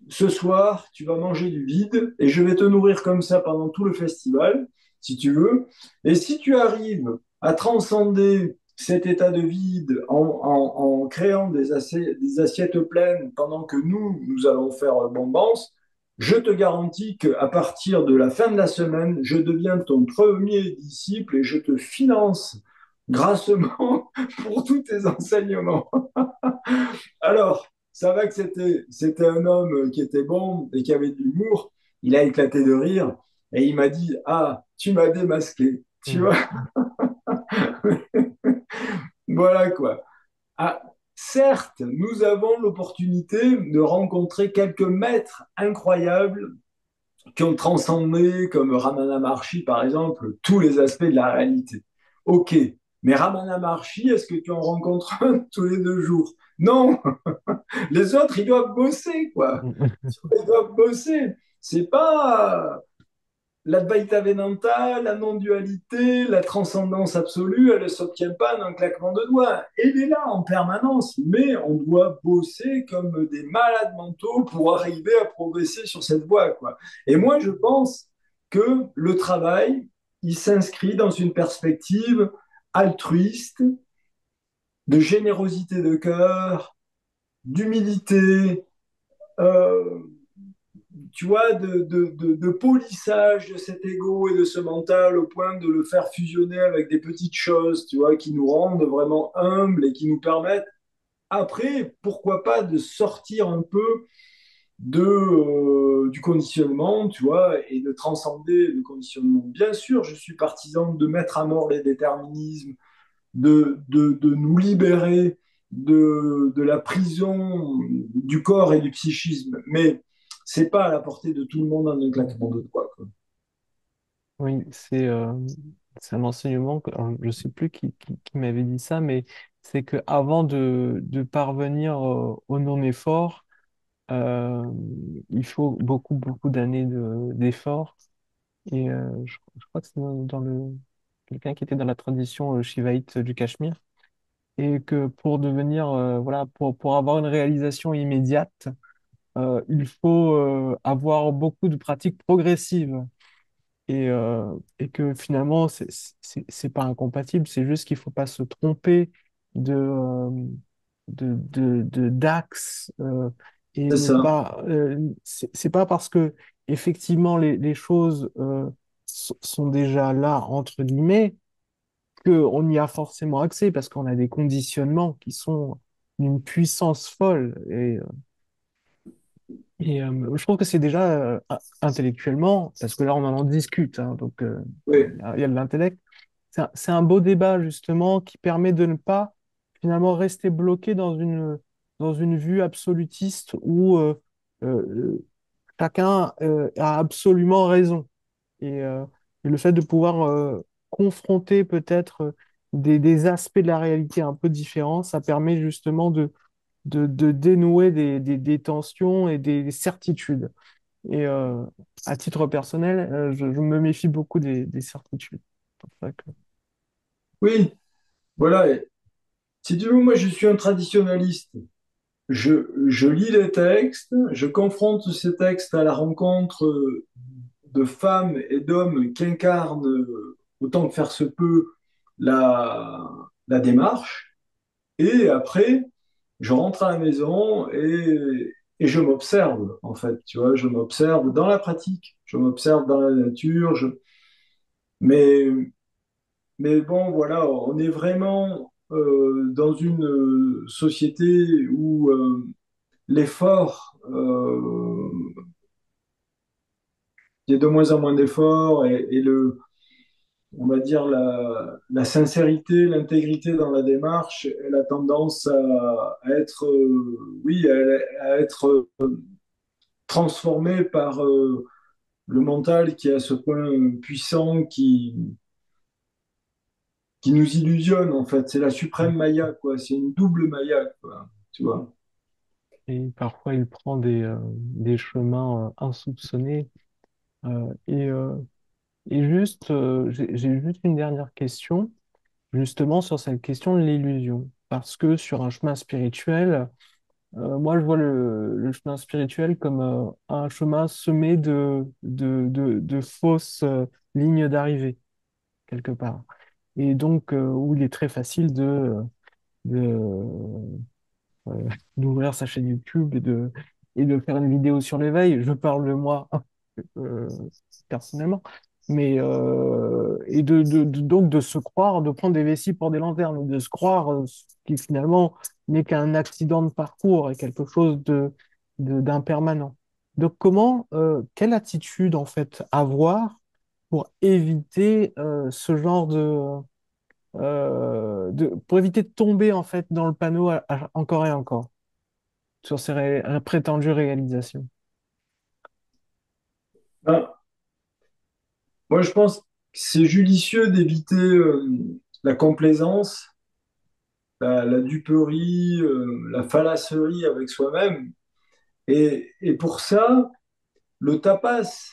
ce soir, tu vas manger du vide et je vais te nourrir comme ça pendant tout le festival, si tu veux. Et si tu arrives à transcender cet état de vide en créant des assiettes pleines pendant que nous allons faire bombance, je te garantis qu'à partir de la fin de la semaine, je deviens ton premier disciple et je te finance grassement pour tous tes enseignements. Alors, ça va que c'était un homme qui était bon et qui avait de l'humour. Il a éclaté de rire et il m'a dit, ah, tu m'as démasqué. Tu Mm. vois, voilà quoi. Ah, certes, nous avons l'opportunité de rencontrer quelques maîtres incroyables qui ont transcendé, comme Ramana Maharshi par exemple, tous les aspects de la réalité. Ok, mais Ramana Maharshi, est-ce que tu en rencontres un tous les 2 jours? Non, les autres, ils doivent bosser, quoi. Ils doivent bosser. C'est pas l'Advaita Vedanta, la non-dualité, la transcendance absolue, elle ne s'obtient pas d'un claquement de doigts. Elle est là en permanence, mais on doit bosser comme des malades mentaux pour arriver à progresser sur cette voie, quoi. Et moi, je pense que le travail, il s'inscrit dans une perspective altruiste, de générosité de cœur, d'humilité, euh, tu vois, de polissage de cet ego et de ce mental au point de le faire fusionner avec des petites choses, tu vois, qui nous rendent vraiment humbles et qui nous permettent, après, pourquoi pas, de sortir un peu du conditionnement, tu vois, et de transcender le conditionnement. Bien sûr, je suis partisan de mettre à mort les déterminismes, de nous libérer de la prison du corps et du psychisme. Mais c'est pas à la portée de tout le monde en un claquement de doigts, quoi. Oui, c'est un enseignement, alors, je ne sais plus qui m'avait dit ça, mais c'est que avant de parvenir au non-effort, euh, il faut beaucoup d'années d'efforts. Et je crois que c'est dans quelqu'un qui était dans la tradition shivaïte du Cachemire. Et que pour devenir, voilà, pour avoir une réalisation immédiate, il faut avoir beaucoup de pratiques progressives. Et que finalement, c'est pas incompatible, c'est juste qu'il faut pas se tromper d'axe et C'est ne ça. pas. C'est pas parce que effectivement les choses sont déjà là, entre guillemets, qu'on y a forcément accès, parce qu'on a des conditionnements qui sont d'une puissance folle. Je trouve que c'est déjà intellectuellement, parce que là on en discute, hein, donc Oui, il y a de l'intellect. C'est un beau débat justement qui permet de ne pas finalement rester bloqué dans une vue absolutiste où euh, chacun a absolument raison. Et, euh, et le fait de pouvoir confronter peut-être des aspects de la réalité un peu différents, ça permet justement de dénouer des tensions et des certitudes. Et à titre personnel, je me méfie beaucoup des certitudes. C'est pour ça que- oui, voilà. Et si tu veux, moi, je suis un traditionnaliste. Je lis les textes, je confronte ces textes à la rencontre de femmes et d'hommes qui incarnent, autant que faire se peut, la démarche. Et après, je rentre à la maison et je m'observe, en fait. Tu vois, je m'observe dans la pratique, je m'observe dans la nature. Mais, mais bon, voilà, on est vraiment dans une société où l'effort, il y a de moins en moins d'efforts et on va dire la sincérité, l'intégrité dans la démarche, elle a tendance à être, oui, à être transformée par le mental qui est à ce point puissant qui nous illusionne en fait. C'est la suprême Maya, quoi. C'est une double Maya, quoi. Tu vois. Et parfois, il prend des chemins insoupçonnés. Euh, et, euh, j'ai juste une dernière question, justement sur cette question de l'illusion. Parce que sur un chemin spirituel, moi, je vois le chemin spirituel comme un chemin semé de fausses lignes d'arrivée, quelque part. Et donc, où il est très facile de, d'ouvrir sa chaîne YouTube et de faire une vidéo sur l'éveil. Je parle de moi euh, personnellement. Mais, et donc de se croire, de prendre des vessies pour des lanternes, de se croire ce qui finalement n'est qu'un accident de parcours et quelque chose d'impermanent. Donc quelle attitude en fait avoir pour éviter ce genre pour éviter de tomber en fait dans le panneau encore et encore sur ces prétendues réalisations. Ben, moi, je pense que c'est judicieux d'éviter la complaisance, la duperie, la falasserie avec soi-même. Et pour ça, le tapas,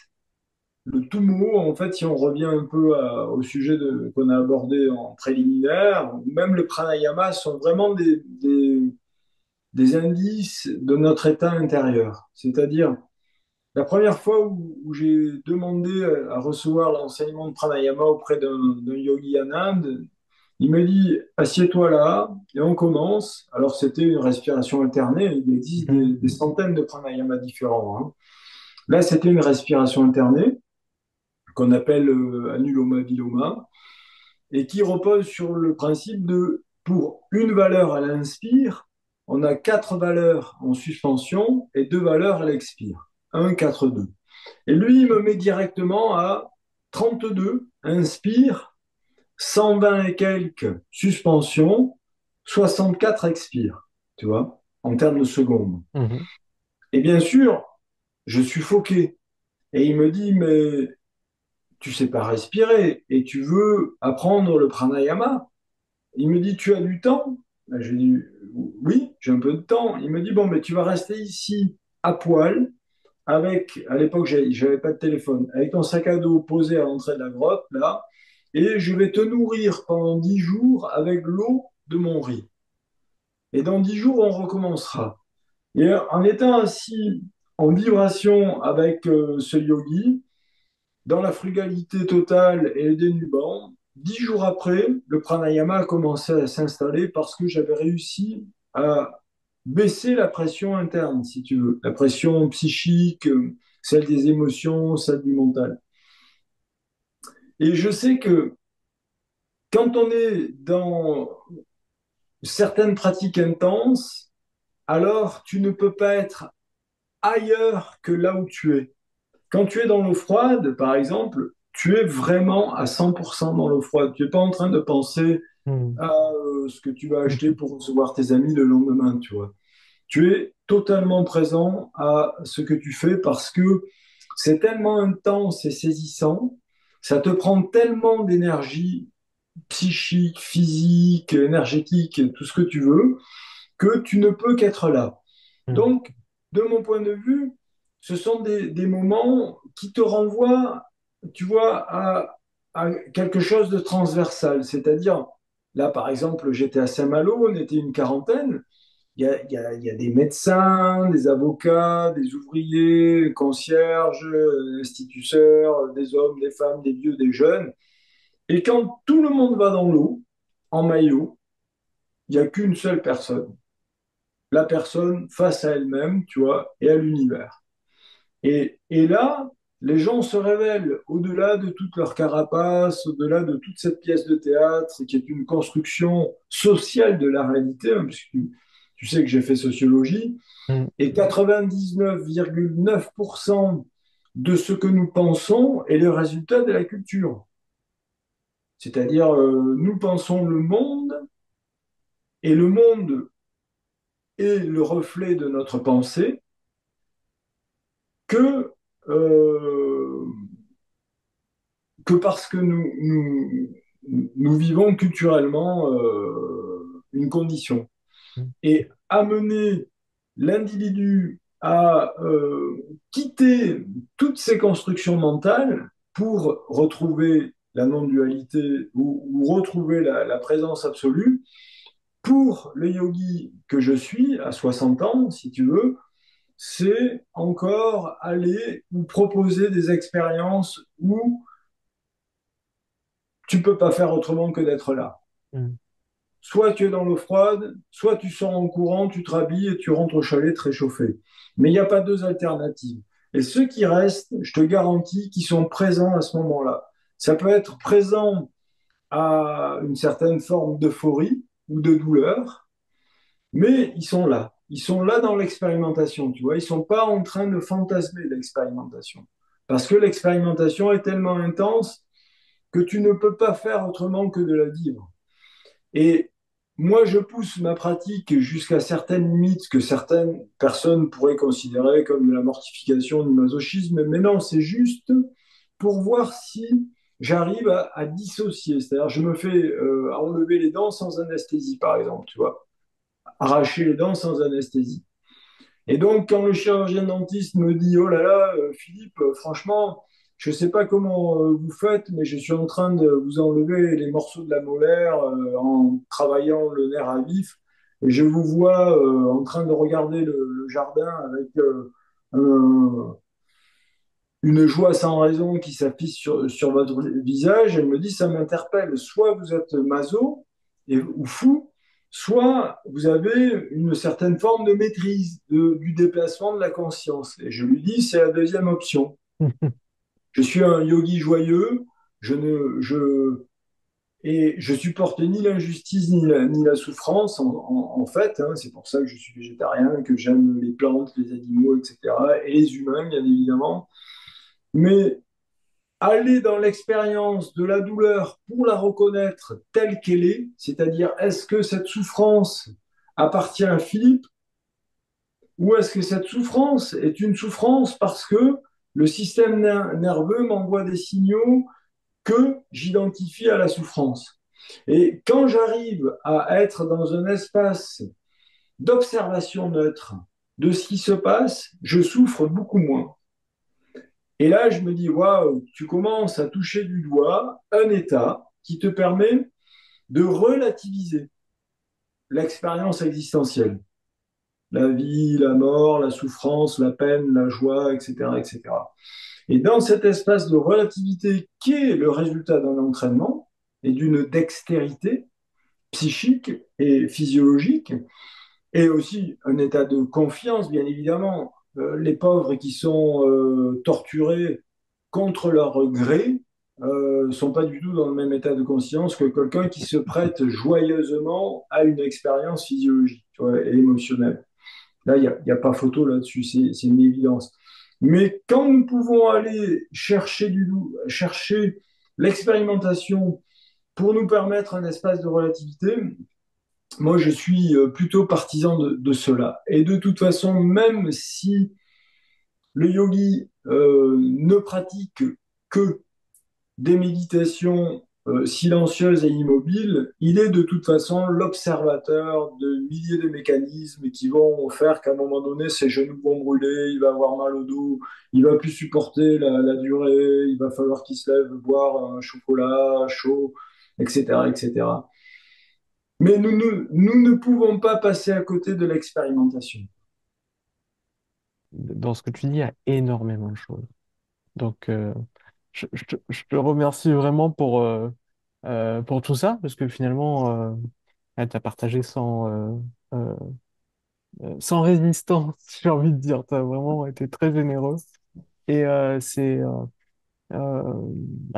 le tumo, en fait, si on revient un peu au sujet qu'on a abordé en préliminaire, même le pranayama sont vraiment des indices de notre état intérieur. C'est-à-dire, la première fois où j'ai demandé à recevoir l'enseignement de pranayama auprès d'un yogi en Inde, il me dit, assieds-toi là, et on commence. Alors, c'était une respiration alternée. Il existe Mhm. des centaines de pranayama différents, hein. Là, c'était une respiration alternée qu'on appelle anuloma viloma et qui repose sur le principe de, pour une valeur à l'inspire, on a quatre valeurs en suspension et deux valeurs à l'expire. 1, 4, 2. Et lui, il me met directement à 32, inspire, 120 et quelques, suspension, 64 expire, tu vois, en termes de secondes. Mhm. Et bien sûr, je suis foqué. Et il me dit, mais tu sais pas respirer et tu veux apprendre le pranayama. Il me dit, tu as du temps? Ben, je lui dis, oui, j'ai un peu de temps. Il me dit, bon, mais tu vas rester ici à poil avec, à l'époque, j'avais pas de téléphone, avec ton sac à dos posé à l'entrée de la grotte, là, et je vais te nourrir pendant 10 jours avec l'eau de mon riz. Et dans 10 jours, on recommencera. Et en étant assis en vibration avec ce yogi, dans la frugalité totale et le dénuement, 10 jours après, le pranayama a commencé à s'installer parce que j'avais réussi à baisser la pression interne, si tu veux, la pression psychique, celle des émotions, celle du mental. Et je sais que quand on est dans certaines pratiques intenses, alors tu ne peux pas être ailleurs que là où tu es. Quand tu es dans l'eau froide, par exemple, tu es vraiment à 100% dans l'eau froide. Tu n'es pas en train de penser Mhm. à ce que tu vas acheter pour recevoir tes amis le lendemain, tu vois. Tu es totalement présent à ce que tu fais parce que c'est tellement intense et saisissant, ça te prend tellement d'énergie psychique, physique, énergétique, tout ce que tu veux, que tu ne peux qu'être là. Mhm. Donc, de mon point de vue, ce sont des moments qui te renvoient, tu vois, à quelque chose de transversal. C'est-à-dire, là, par exemple, j'étais à Saint-Malo, on était une quarantaine. Il y a des médecins, des avocats, des ouvriers, concierges, instituteurs, des hommes, des femmes, des vieux, des jeunes. Et quand tout le monde va dans l'eau, en maillot, il n'y a qu'une seule personne. La personne face à elle-même, tu vois, et à l'univers. Et là, les gens se révèlent au-delà de toute leur carapace, au-delà de toute cette pièce de théâtre qui est une construction sociale de la réalité, hein, puisque tu sais que j'ai fait sociologie, Mhm. et 99,9% de ce que nous pensons est le résultat de la culture. C'est-à-dire, nous pensons le monde, et le monde est le reflet de notre pensée, que euh, parce que nous vivons culturellement une condition. Et amener l'individu à quitter toutes ces constructions mentales pour retrouver la non-dualité ou retrouver la présence absolue, pour le yogi que je suis, à 60 ans, si tu veux, c'est encore aller ou proposer des expériences où tu peux pas faire autrement que d'être là. Mhm. Soit tu es dans l'eau froide, soit tu sors en courant, tu te rhabilles et tu rentres au chalet très chauffé. Mais il n'y a pas deux alternatives. Et ceux qui restent, je te garantis qu'ils sont présents à ce moment-là. Ça peut être présent à une certaine forme d'euphorie ou de douleur, mais ils sont là. Ils sont là dans l'expérimentation, tu vois. Ils ne sont pas en train de fantasmer l'expérimentation. Parce que l'expérimentation est tellement intense que tu ne peux pas faire autrement que de la vivre. Et moi, je pousse ma pratique jusqu'à certaines limites que certaines personnes pourraient considérer comme de la mortification, du masochisme. Mais non, c'est juste pour voir si j'arrive à dissocier. C'est-à-dire, je me fais enlever les dents sans anesthésie, par exemple, tu vois, arracher les dents sans anesthésie. Et donc, quand le chirurgien dentiste me dit, oh là là, Philippe, franchement, je ne sais pas comment vous faites, mais je suis en train de vous enlever les morceaux de la molaire en travaillant le nerf à vif. Et je vous vois en train de regarder le jardin avec un, une joie sans raison qui s'affiche sur votre visage. Elle me dit, ça m'interpelle. Soit vous êtes maso ou fou, soit vous avez une certaine forme de maîtrise du déplacement de la conscience. Et je lui dis, c'est la deuxième option. Je suis un yogi joyeux, je ne, je, et je supporte ni l'injustice ni la souffrance en fait. Hein. C'est pour ça que je suis végétarien, que j'aime les plantes, les animaux, etc. Et les humains, bien évidemment. Mais aller dans l'expérience de la douleur pour la reconnaître telle qu'elle est, c'est-à-dire est-ce que cette souffrance appartient à Philippe ou est-ce que cette souffrance est une souffrance parce que le système nerveux m'envoie des signaux que j'identifie à la souffrance. Et quand j'arrive à être dans un espace d'observation neutre de ce qui se passe, je souffre beaucoup moins. Et là, je me dis, waouh, tu commences à toucher du doigt un état qui te permet de relativiser l'expérience existentielle. La vie, la mort, la souffrance, la peine, la joie, etc., etc. Et dans cet espace de relativité qui est le résultat d'un entraînement et d'une dextérité psychique et physiologique, et aussi un état de confiance, bien évidemment. Les pauvres qui sont torturés contre leur gré sont pas du tout dans le même état de conscience que quelqu'un qui se prête joyeusement à une expérience physiologique, tu vois, et émotionnelle. Là, y a pas photo là-dessus, c'est une évidence. Mais quand nous pouvons aller chercher chercher l'expérimentation pour nous permettre un espace de relativité, moi, je suis plutôt partisan de cela. Et de toute façon, même si le yogi ne pratique que des méditations silencieuses et immobiles, il est de toute façon l'observateur de milliers de mécanismes qui vont faire qu'à un moment donné, ses genoux vont brûler, il va avoir mal au dos, il va plus supporter la durée, il va falloir qu'il se lève boire un chocolat chaud, etc., etc. Mais nous ne pouvons pas passer à côté de l'expérimentation. Dans ce que tu dis, il y a énormément de choses. Donc, je te remercie vraiment pour tout ça, parce que finalement, tu as partagé euh, sans résistance, j'ai envie de dire. Tu as vraiment été très généreux. Et bah,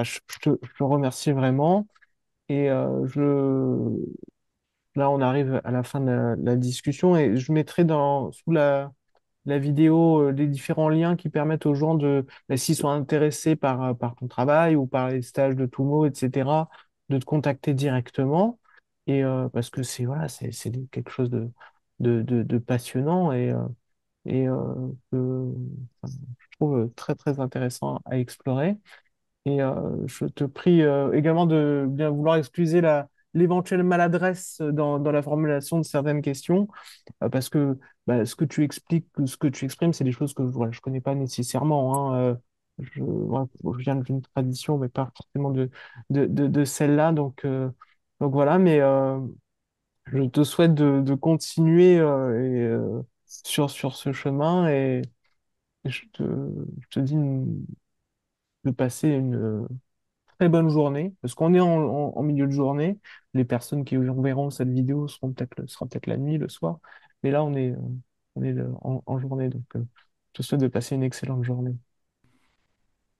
je te remercie vraiment. Et là, on arrive à la fin de la discussion et je mettrai sous la vidéo les différents liens qui permettent aux gens bah, s'ils sont intéressés par ton travail ou par les stages de Tumo, etc., de te contacter directement. Et parce que voilà, c'est quelque chose de passionnant et enfin, je trouve très, très intéressant à explorer. Et je te prie également de bien vouloir excuser l'éventuelle maladresse dans la formulation de certaines questions, parce que bah, ce que tu expliques, ce que tu exprimes, c'est des choses que voilà, je connais pas nécessairement. Hein, voilà, je viens d'une tradition, mais pas forcément de celle-là. Donc voilà, mais je te souhaite de continuer sur ce chemin et je te dis de passer une très bonne journée, parce qu'on est en milieu de journée. Les personnes qui verront cette vidéo sera peut-être la nuit, le soir. Mais là, on est en journée. Donc, je te souhaite de passer une excellente journée.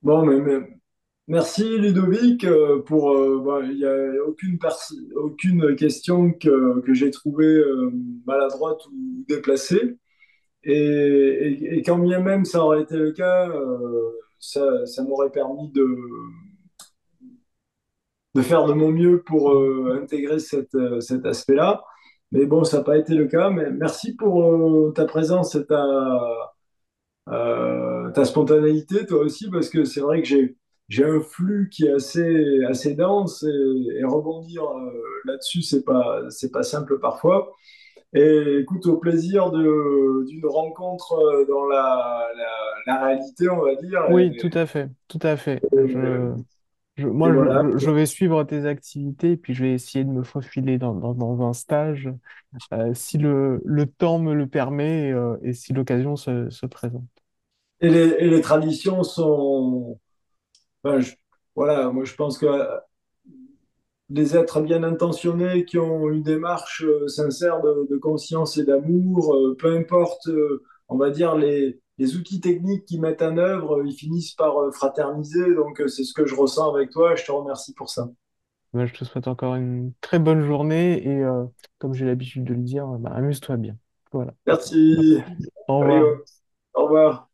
Bon, merci Ludovic pour. Bah, il n'y a aucune question que j'ai trouvée maladroite ou déplacée. Et quand bien même ça aurait été le cas, ça m'aurait permis de faire de mon mieux pour intégrer cet aspect-là. Mais bon, ça n'a pas été le cas. Mais merci pour ta présence et ta spontanéité, toi aussi, parce que c'est vrai que j'ai un flux qui est assez dense et rebondir là-dessus, c'est pas simple parfois. Et écoute, au plaisir d'une rencontre dans la réalité, on va dire. Oui, tout à fait, tout à fait. Et Moi, voilà. je vais suivre tes activités et puis je vais essayer de me faufiler dans un stage si le temps me le permet et si l'occasion se présente. Et les traditions sont. Enfin, voilà, moi je pense que des êtres bien intentionnés qui ont une démarche sincère de conscience et d'amour, peu importe, on va dire, les outils techniques qu'ils mettent en œuvre, ils finissent par fraterniser. Donc, c'est ce que je ressens avec toi et je te remercie pour ça. Ben, je te souhaite encore une très bonne journée et comme j'ai l'habitude de le dire, ben, amuse-toi bien. Voilà. Merci. Au Allez, revoir. au revoir.